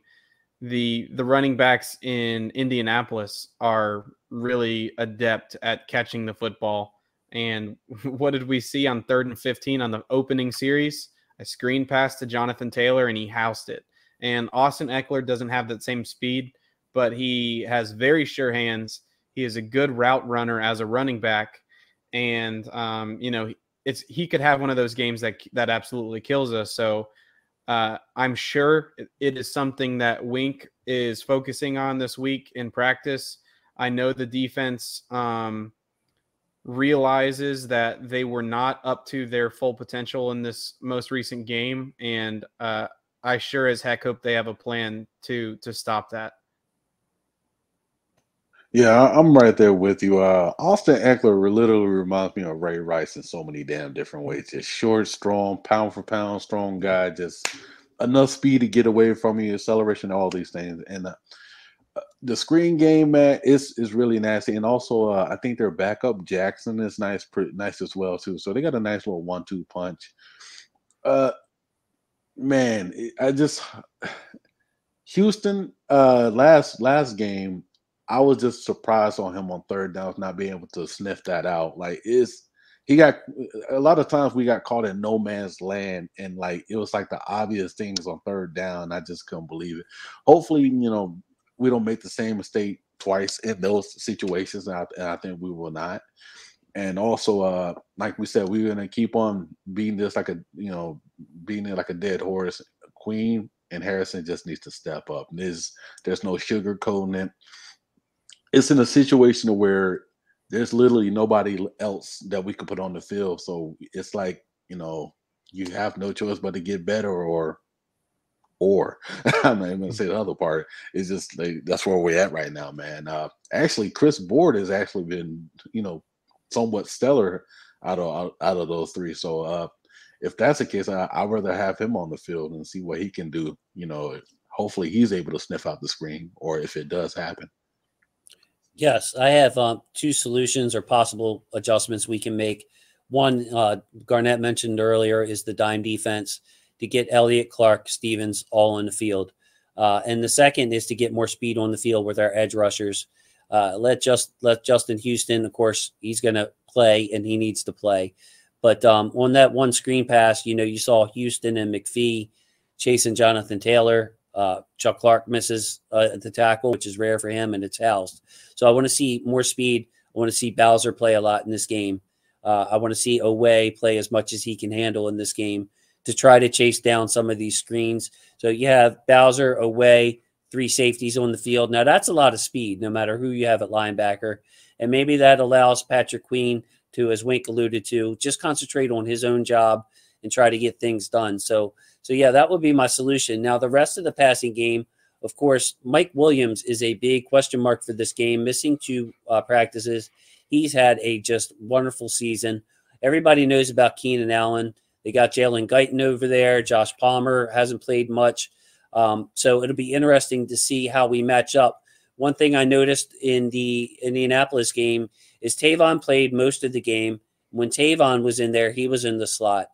S4: The running backs in Indianapolis are really adept at catching the football. And what did we see on 3rd and 15 on the opening series? A screen pass to Jonathan Taylor, and he housed it. And Austin Eckler doesn't have that same speed, but he has very sure hands. He is a good route runner as a running back. And, he could have one of those games that absolutely kills us. So I'm sure it is something that Wink is focusing on this week in practice. I know the defense realizes that they were not up to their full potential in this most recent game, and I sure as heck hope they have a plan to stop that.
S3: Yeah, I'm right there with you. Austin Eckler literally reminds me of Ray Rice in so many damn different ways. Just short, strong, pound for pound, strong guy. Just enough speed to get away from you, acceleration, all these things. And the screen game, man, is really nasty. And also, I think their backup Jackson is nice, pretty nice as well too. So they got a nice little 1-2 punch. Man, I just Houston last game, I was just surprised on him on third downs not being able to sniff that out. Like he got a lot of times we got caught in no man's land, and like it was like the obvious things on third down. I just couldn't believe it. Hopefully, we don't make the same mistake twice in those situations, and I think we will not. And also, like we said, we're gonna keep on beating this like beating it like a dead horse. Queen and Harrison just needs to step up. There's no sugarcoating it. It's in a situation where there's literally nobody else that we could put on the field. So it's like, you have no choice but to get better or I'm not even gonna say the other part. It's just that's where we're at right now, man. Actually, Chris Board has actually been, somewhat stellar out of those three. So if that's the case, I'd rather have him on the field and see what he can do. Hopefully he's able to sniff out the screen, or if it does happen.
S2: Yes, I have two solutions or possible adjustments we can make. One, Garnett mentioned earlier, is the dime defense to get Elliott, Clark, Stevens all on the field. And the second is to get more speed on the field with our edge rushers. Let Justin Houston, of course, he's going to play and he needs to play. But on that one screen pass, you saw Houston and McPhee chasing Jonathan Taylor. Chuck Clark misses the tackle, which is rare for him, and it's housed. So I want to see more speed. I want to see Bowser play a lot in this game. I want to see Oweh play as much as he can handle in this game to try to chase down some of these screens. So you have Bowser, Oweh, 3 safeties on the field. Now, that's a lot of speed, no matter who you have at linebacker. And maybe that allows Patrick Queen to, as Wink alluded to, just concentrate on his own job and try to get things done. So yeah, that would be my solution. Now, the rest of the passing game, of course, Mike Williams is a big question mark for this game, missing 2 practices. He's had a just wonderful season. Everybody knows about Keenan Allen. They got Jalen Guyton over there. Josh Palmer hasn't played much. So it'll be interesting to see how we match up. One thing I noticed in the Indianapolis game is Tavon played most of the game. When Tavon was in there, he was in the slot.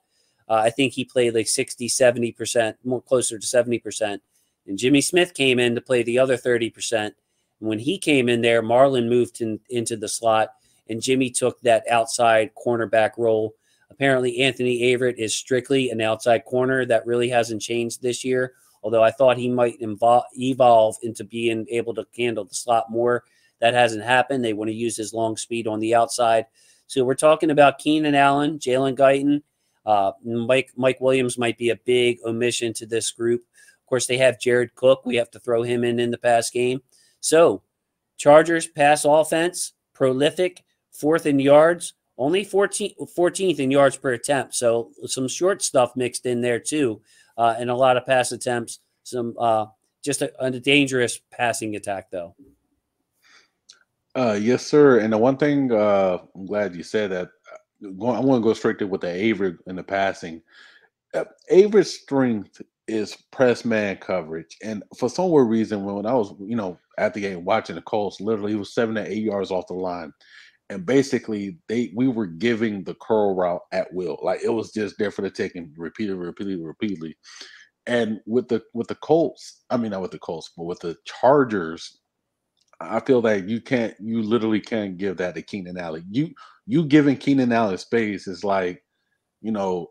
S2: I think he played like 60, 70%, more closer to 70%. And Jimmy Smith came in to play the other 30%. And when he came in there, Marlon moved into the slot, and Jimmy took that outside cornerback role. Apparently, Anthony Averett is strictly an outside corner. That really hasn't changed this year, although I thought he might evolve into being able to handle the slot more. That hasn't happened. They want to use his long speed on the outside. So we're talking about Keenan Allen, Jalen Guyton. Mike Williams might be a big omission to this group. Of course, they have Jared Cook. We have to throw him in the pass game. So Chargers pass offense, prolific, 4th in yards, only 14th in yards per attempt. So some short stuff mixed in there too, and a lot of pass attempts. Some just a dangerous passing attack though.
S3: Yes, sir. And the one thing I'm glad you said that. I want to go straight to with the Avery in the passing. Avery's strength is press man coverage, and for some weird reason, when I was at the game watching the Colts, literally he was 7 to 8 yards off the line, and basically we were giving the curl route at will, like it was just there for the taking, repeatedly. And with the Colts, I mean not with the Colts, but with the Chargers, I feel that you literally can't give that to Keenan Allen. You giving Keenan Allen space is like, I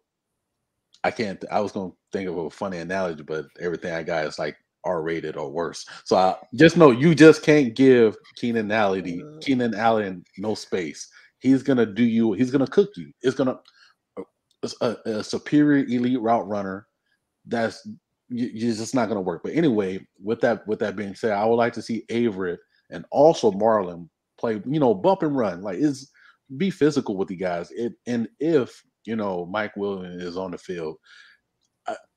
S3: was going to think of a funny analogy, but everything I got is like R-rated or worse. So I just know you just can't give Keenan Allen no space. He's going to do you. He's going to cook you. a superior elite route runner, that's you're just not going to work. But anyway, with that being said, I would like to see Averett and also Marlon play, bump and run. Like, is be physical with the guys. And if Mike Williams is on the field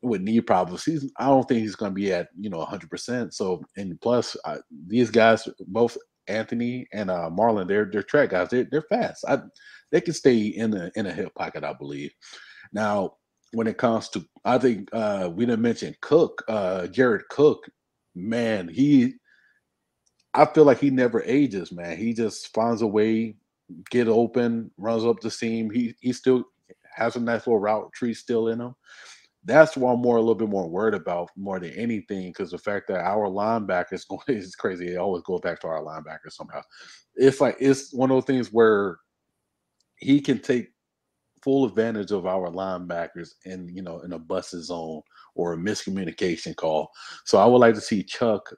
S3: with knee problems, I don't think he's going to be at 100%. So, and plus these guys, both Anthony and Marlon, they're track guys. They're fast. They can stay in a hip pocket, I believe. Now, when it comes to, I think we didn't mention Cook, Jared Cook. Man, I feel like he never ages. Man, he just finds a way, get open, runs up the seam. He still has a nice little route tree still in him. That's what I'm a little bit more worried about more than anything, because the fact that our linebackers is crazy. It always goes back to our linebackers somehow. It's one of those things where he can take full advantage of our linebackers in a busted zone or a miscommunication call. So I would like to see Chuck,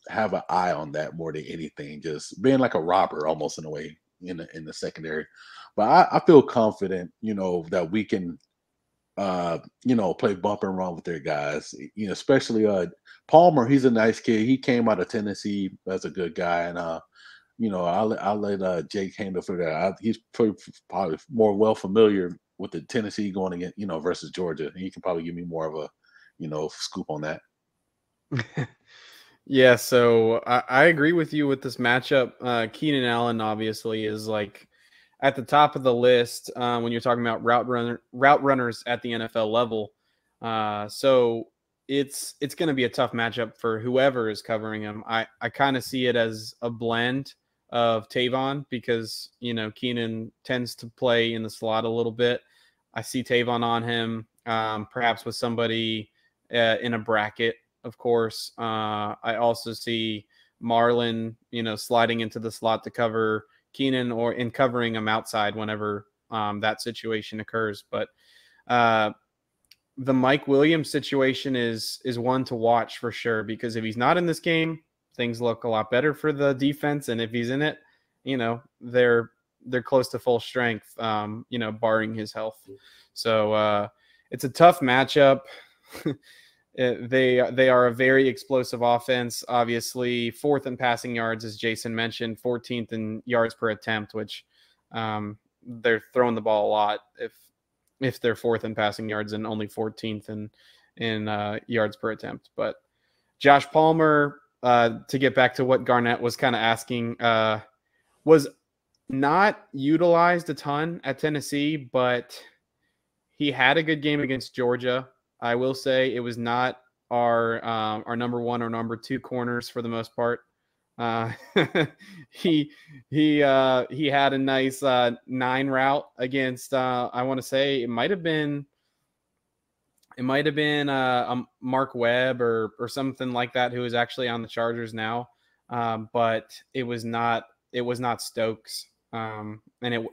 S3: have an eye on that more than anything, just being like a robber almost in a way in the secondary. But I feel confident, that we can play bump and run with their guys. Especially Palmer. He's a nice kid. He came out of Tennessee as a good guy, and I'll let Jake handle for that. He's probably more well familiar with the Tennessee going against versus Georgia. He can probably give me more of a scoop on that.
S4: Yeah, so I agree with you with this matchup. Keenan Allen obviously is like at the top of the list when you're talking about route runners at the NFL level. So it's going to be a tough matchup for whoever is covering him. I kind of see it as a blend of Tavon, because Keenan tends to play in the slot a little bit. I see Tavon on him, perhaps with somebody in a bracket, of course. I also see Marlon, sliding into the slot to cover Keenan, or in covering him outside whenever that situation occurs. But the Mike Williams situation is one to watch for sure, because if he's not in this game, things look a lot better for the defense, and if he's in it, they're close to full strength, barring his health. So it's a tough matchup. They are a very explosive offense. Obviously, 4th in passing yards, as Jason mentioned, 14th in yards per attempt, which they're throwing the ball a lot if they're 4th in passing yards and only 14th in yards per attempt. But Josh Palmer, to get back to what Garnett was kind of asking, was not utilized a ton at Tennessee, but he had a good game against Georgia. I will say it was not our number 1 or number 2 corners for the most part. He had a nice 9 route against I want to say it might have been Mark Webb or something like that, who is actually on the Chargers now, but it was not Stokes, and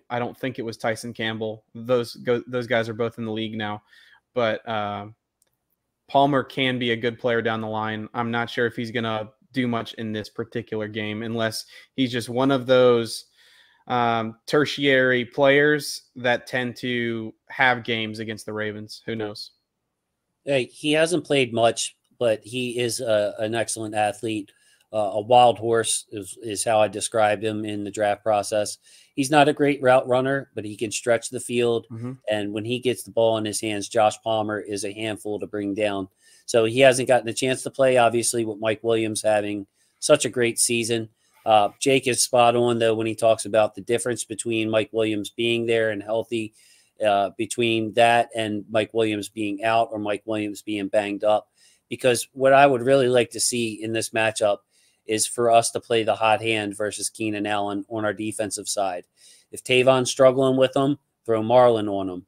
S4: I don't think it was Tyson Campbell. Those guys are both in the league now. But Palmer can be a good player down the line. I'm not sure if he's going to do much in this particular game, unless he's just one of those tertiary players that tend to have games against the Ravens. Who knows?
S2: Hey, he hasn't played much, but he is an excellent athlete. A wild horse is how I described him in the draft process. He's not a great route runner, but he can stretch the field. Mm-hmm. And when he gets the ball in his hands, Josh Palmer is a handful to bring down. So he hasn't gotten a chance to play, obviously, with Mike Williams having such a great season. Jake is spot on, though, when he talks about the difference between Mike Williams being there and healthy, between that and Mike Williams being out or Mike Williams being banged up. Because what I would really like to see in this matchup is for us to play the hot hand versus Keenan Allen on our defensive side. If Tavon's struggling with them, throw Marlon on them.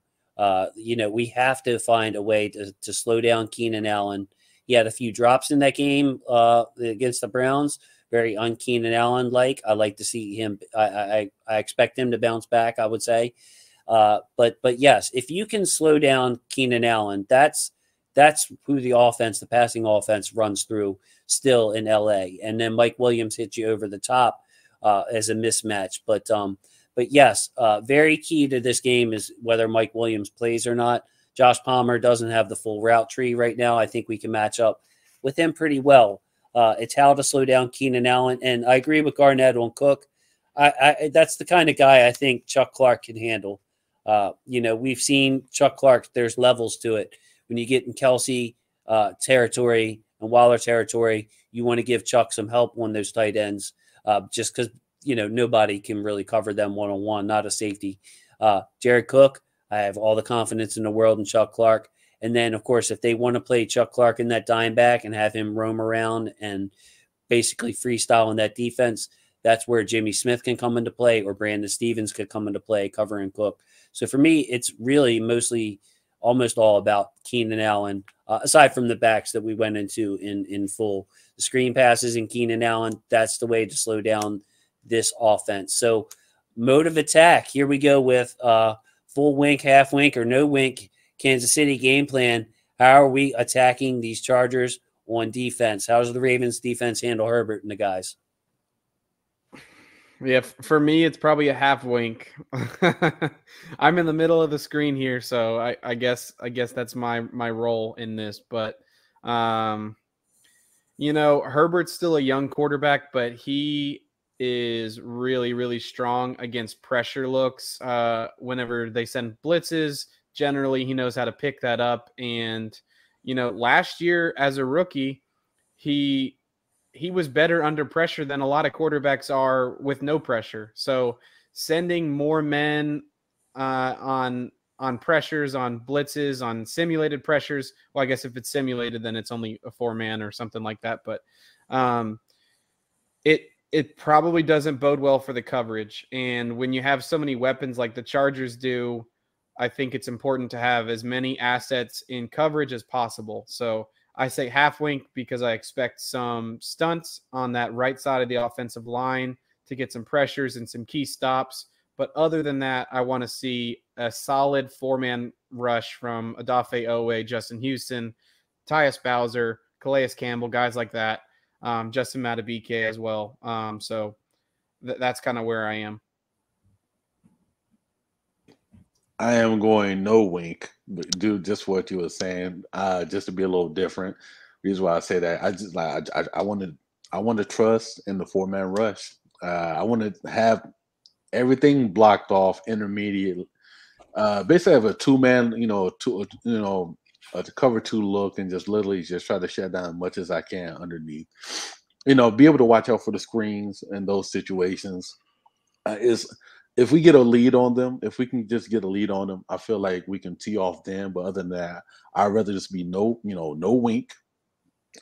S2: We have to find a way to slow down Keenan Allen. He had a few drops in that game against the Browns, very un-Keenan Allen-like. I like to see him. I expect him to bounce back, I would say. But yes, if you can slow down Keenan Allen, that's who the passing offense runs through still in LA. And then Mike Williams hits you over the top as a mismatch. But But yes, very key to this game is whether Mike Williams plays or not. Josh Palmer doesn't have the full route tree right now. I think we can match up with him pretty well. It's how to slow down Keenan Allen. And I agree with Garnett on Cook. That's the kind of guy I think Chuck Clark can handle. We've seen Chuck Clark, there's levels to it. When you get in Kelsey territory and Waller territory, you want to give Chuck some help on those tight ends just because, nobody can really cover them one-on-one, not a safety. Jared Cook, I have all the confidence in the world in Chuck Clark. And then, of course, if they want to play Chuck Clark in that dime back and have him roam around and basically freestyle in that defense, that's where Jimmy Smith can come into play or Brandon Stevens could come into play covering Cook. So for me, it's really mostly almost all about Keenan Allen, aside from the backs that we went into in full. The screen passes in Keenan Allen, that's the way to slow down this offense. So mode of attack, here we go with full wink, half wink, or no wink Kansas City game plan. How are we attacking these Chargers on defense? How does the Ravens defense handle Herbert and the guys?
S4: Yeah, for me, it's probably a half wink. I'm in the middle of the screen here, so I guess that's my role in this. But Herbert's still a young quarterback, but he is really, really strong against pressure looks. Whenever they send blitzes, generally he knows how to pick that up. And last year as a rookie, he was better under pressure than a lot of quarterbacks are with no pressure. So sending more men on pressures, on blitzes, on simulated pressures. Well, I guess if it's simulated, then it's only a 4-man or something like that. But it probably doesn't bode well for the coverage. And when you have so many weapons like the Chargers do, I think it's important to have as many assets in coverage as possible. So I say half wink because I expect some stunts on that right side of the offensive line to get some pressures and some key stops. But other than that, I want to see a solid 4-man rush from Odafe Owe, Justin Houston, Tyus Bowser, Calais Campbell, guys like that, Justin Matabike as well. So that's kind of where I am.
S3: I am going no wink, but do just what you were saying, just to be a little different. Reason why I say that, I just like I want to trust in the 4-man rush. I want to have everything blocked off intermediate. Basically, have a 2-man, to cover 2 look and just literally just try to shut down as much as I can underneath. Be able to watch out for the screens in those situations. If we get a lead on them, if we can just get a lead on them, I feel like we can tee off them. But other than that, I'd rather just be no wink,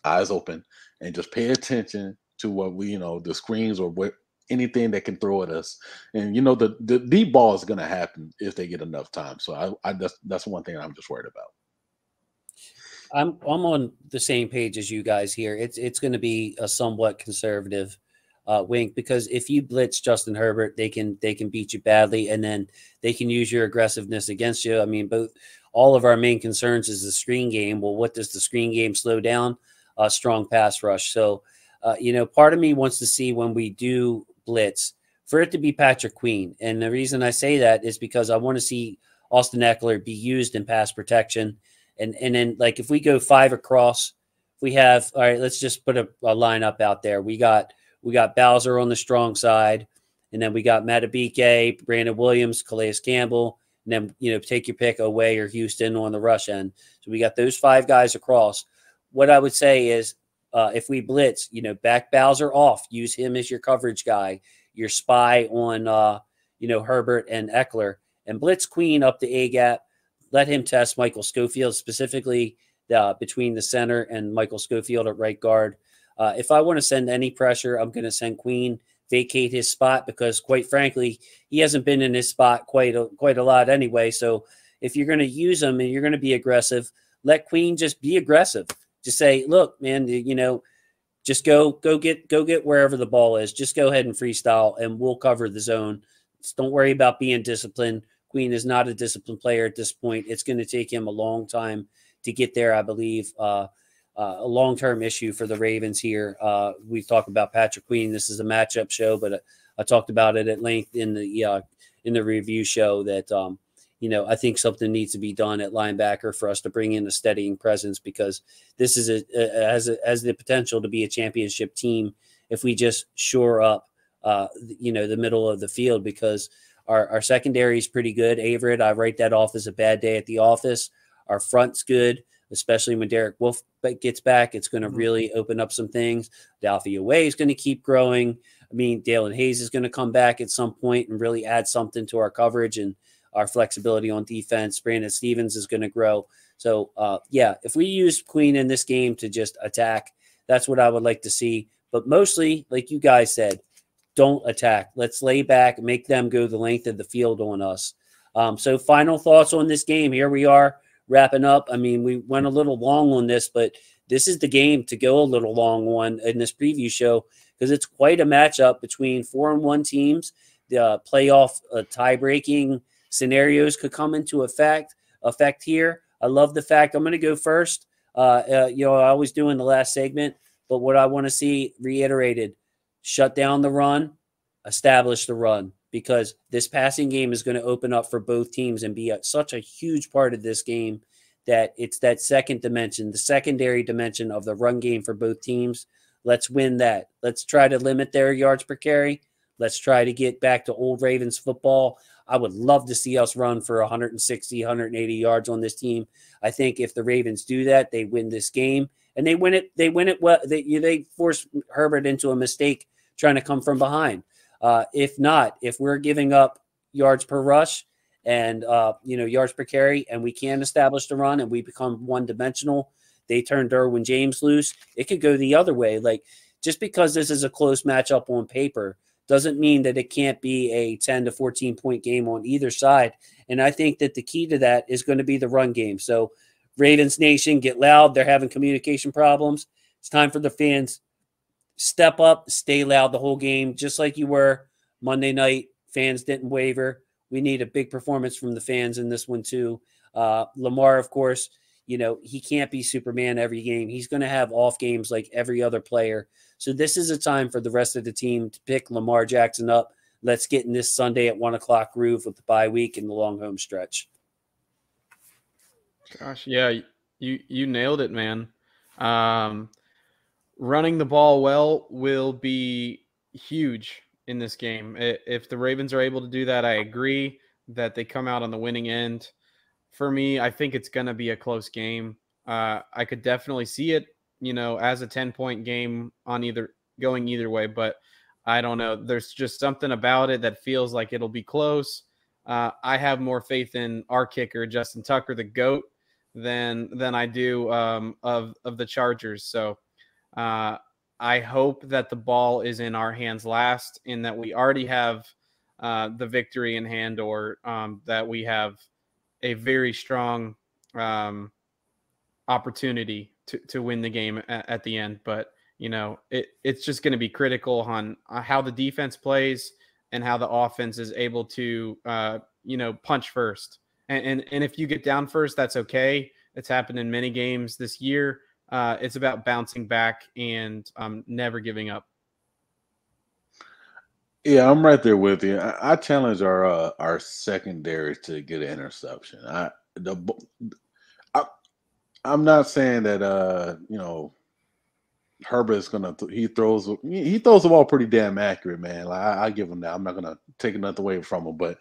S3: eyes open, and just pay attention to what the screens or what anything that can throw at us. And the deep ball is going to happen if they get enough time. So that's one thing I'm just worried about.
S2: I'm on the same page as you guys here. It's going to be a somewhat conservative wink, because if you blitz Justin Herbert, they can beat you badly, and then they can use your aggressiveness against you. I mean, all of our main concerns is the screen game. Well, what does the screen game slow down? A strong pass rush. So, part of me wants to see when we do blitz for it to be Patrick Queen. And the reason I say that is because I want to see Austin Eckler be used in pass protection. And then, like, if we go 5 across, we have, all right, let's just put a lineup out there. We got Bowser on the strong side, and then we got Matabike, Brandon Williams, Calais Campbell, and then, take your pick, Away or Houston on the rush end. So we got those 5 guys across. What I would say is, if we blitz, back Bowser off, use him as your coverage guy, your spy on, Herbert and Eckler, and blitz Queen up the A-gap. Let him test Michael Schofield, specifically between the center and Michael Schofield at right guard. If I want to send any pressure, I'm going to send Queen, vacate his spot, because quite frankly, he hasn't been in his spot quite a lot anyway. So if you're going to use him and you're going to be aggressive, let Queen just be aggressive. Just say, look, man, just go get wherever the ball is. Just go ahead and freestyle, and we'll cover the zone. Just don't worry about being disciplined. Queen is not a disciplined player at this point. It's going to take him a long time to get there, I believe. A long-term issue for the Ravens here. We've talked about Patrick Queen. This is a matchup show, but I talked about it at length in the in the review show that, you know, I think something needs to be done at linebacker for us to bring in a steadying presence, because this is has the potential to be a championship team if we just shore up, you know, the middle of the field, because our secondary is pretty good. Averett, I write that off as a bad day at the office. Our front's good, especially when Derek Wolf gets back. It's going to really open up some things. Dalfie Away is going to keep growing. I mean, Dalen Hayes is going to come back at some point and really add something to our coverage and our flexibility on defense. Brandon Stevens is going to grow. So, yeah, if we use Queen in this game to just attack, that's what I would like to see. But mostly, like you guys said, don't attack. Let's lay back, make them go the length of the field on us. So final thoughts on this game. Here we are wrapping up. I mean, we went a little long on this, but this is the game to go a little long on in this preview show, because it's quite a matchup between 4-1 teams. The playoff tie-breaking scenarios could come into effect here. I love the fact, I'm going to go first. You know, I always do in the last segment, but what I want to see reiterated: shut down the run, establish the run, because this passing game is going to open up for both teams and be such a huge part of this game that it's that second dimension, the secondary dimension of the run game for both teams. Let's win that. Let's try to limit their yards per carry. Let's try to get back to old Ravens football. I would love to see us run for 160, 180 yards on this team. I think if the Ravens do that, they win this game, and they win it. They win it well. They force Herbert into a mistake trying to come from behind. If not, if we're giving up yards per rush and you know, yards per carry, and we can't establish the run and we become one-dimensional, they turn Derwin James loose, it could go the other way. Like, just because this is a close matchup on paper doesn't mean that it can't be a 10 to 14 point game on either side. And I think that the key to that is going to be the run game. So Ravens Nation, get loud. They're having communication problems. It's time for the fans. Step up, stay loud the whole game, just like you were Monday night. Fans didn't waver. We need a big performance from the fans in this one too. Lamar, of course, you know, he can't be Superman every game. He's going to have off games like every other player. So this is a time for the rest of the team to pick Lamar Jackson up. Let's get in this Sunday at 1 o'clock groove with the bye week and the long home stretch.
S4: Gosh, yeah, you nailed it, man. Running the ball well will be huge in this game. If the Ravens are able to do that, I agree that they come out on the winning end. For me, I think it's going to be a close game. I could definitely see it, you know, as a 10-point game on going either way, but I don't know. There's just something about it that feels like it'll be close. I have more faith in our kicker, Justin Tucker, the GOAT, than I do of the Chargers. So I hope that the ball is in our hands last, and that we already have the victory in hand, or that we have a very strong opportunity to win the game at the end. But, you know, it's just going to be critical on how the defense plays and how the offense is able to, you know, punch first. And if you get down first, that's okay. It's happened in many games this year. It's about bouncing back and never giving up.
S3: Yeah, I'm right there with you. I challenge our secondary to get an interception. I'm not saying that you know, Herbert's he throws the ball pretty damn accurate, man. Like, I give him that. I'm not gonna take nothing away from him, but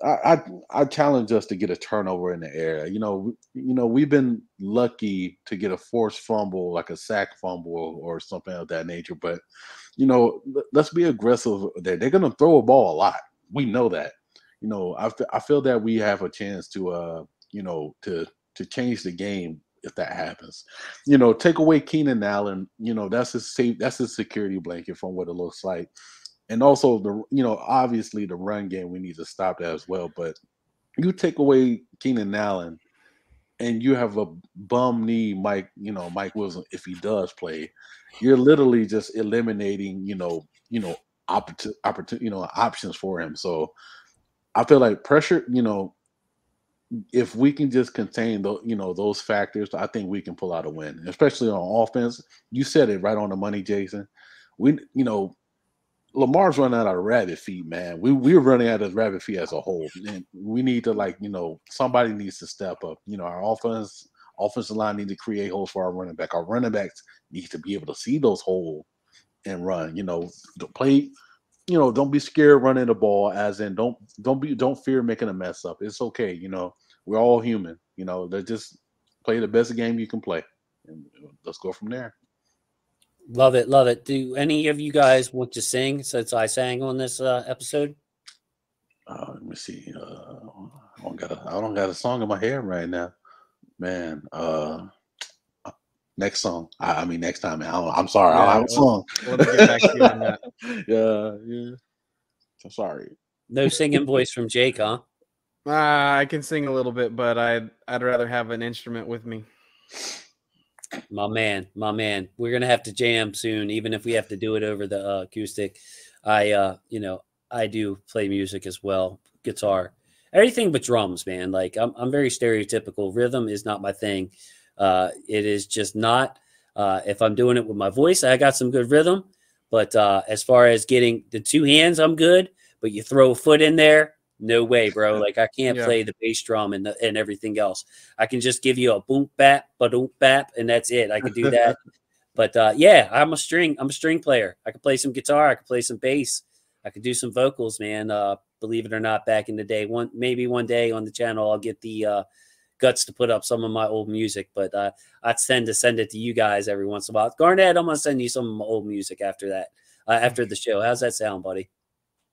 S3: I challenge us to get a turnover in the air. You know, we've been lucky to get a forced fumble, like a sack fumble or something of that nature. But, you know, let's be aggressive there. They're gonna throw a ball a lot. We know that. You know, I feel that we have a chance to you know, to change the game if that happens. You know, take away Keenan Allen. You know, that's his security blanket from what it looks like. And also you know, obviously the run game, we need to stop that as well. But you take away Keenan Allen and you have a bum knee Mike Wilson, if he does play, you're literally just eliminating, options for him. So I feel like pressure, you know, if we can just contain those factors, I think we can pull out a win, especially on offense. You said it right on the money, Jason. We, you know, Lamar's running out of rabbit feet, man. We're running out of rabbit feet as a whole, and we need to, like, somebody needs to step up. Our offensive line need to create holes for our running back. Our running backs need to be able to see those holes and run. Play. Don't be scared running the ball. As in, don't fear making a mess up. It's okay. We're all human. They just play the best game you can play, and let's go from there.
S2: Love it, love it. Do any of you guys want to sing since I sang on this episode?
S3: Let me see. I don't got a song in my head right now, man. Next song. I mean, next time. I'm sorry. I don't have a song.
S4: Let me get back to you on that.
S3: Yeah. I'm sorry.
S2: No singing voice from Jake, huh?
S4: I can sing a little bit, but I'd rather have an instrument with me.
S2: My man. We're gonna have to jam soon, even if we have to do it over the acoustic. I do play music as well, guitar, everything but drums, man. Like I'm very stereotypical. Rhythm is not my thing. It is just not. If I'm doing it with my voice, I got some good rhythm. But as far as getting the two hands, I'm good. But you throw a foot in there, no way, bro. Like I can't play the bass drum and everything else. I can just give you a boom bap, ba-doom bap, and that's it. I can do that. But I'm a string player. I can play some guitar. I can play some bass. I could do some vocals, man. Believe it or not, back in the day. Maybe one day on the channel I'll get the guts to put up some of my old music. But I'd send it to you guys every once in a while. Garnett, I'm gonna send you some of my old music after that, after the show. How's that sound, buddy?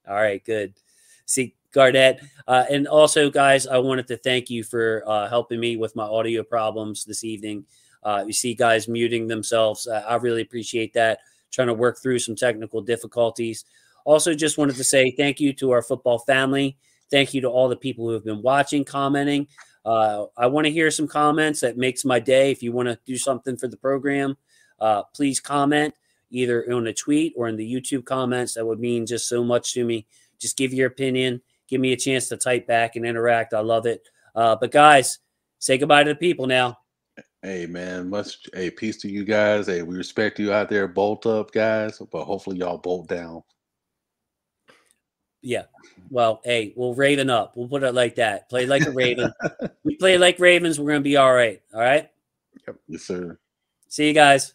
S2: All right, good. See, Garnett. And also, guys, I wanted to thank you for helping me with my audio problems this evening. You see guys muting themselves. I really appreciate that. Trying to work through some technical difficulties. Also, just wanted to say thank you to our football family. Thank you to all the people who have been watching, commenting. I want to hear some comments. That makes my day. If you want to do something for the program, please comment either on a tweet or in the YouTube comments. That would mean just so much to me. Just give your opinion. Give me a chance to type back and interact. I love it. But guys, say goodbye to the people now.
S3: Hey, man, peace to you guys. Hey, we respect you out there. Bolt up, guys. But hopefully y'all bolt down.
S2: Yeah. Well, hey, we'll Raven up. We'll put it like that. Play like a Raven. We play like Ravens. We're going to be all right. All right?
S3: Yep. Yes, sir.
S2: See you guys.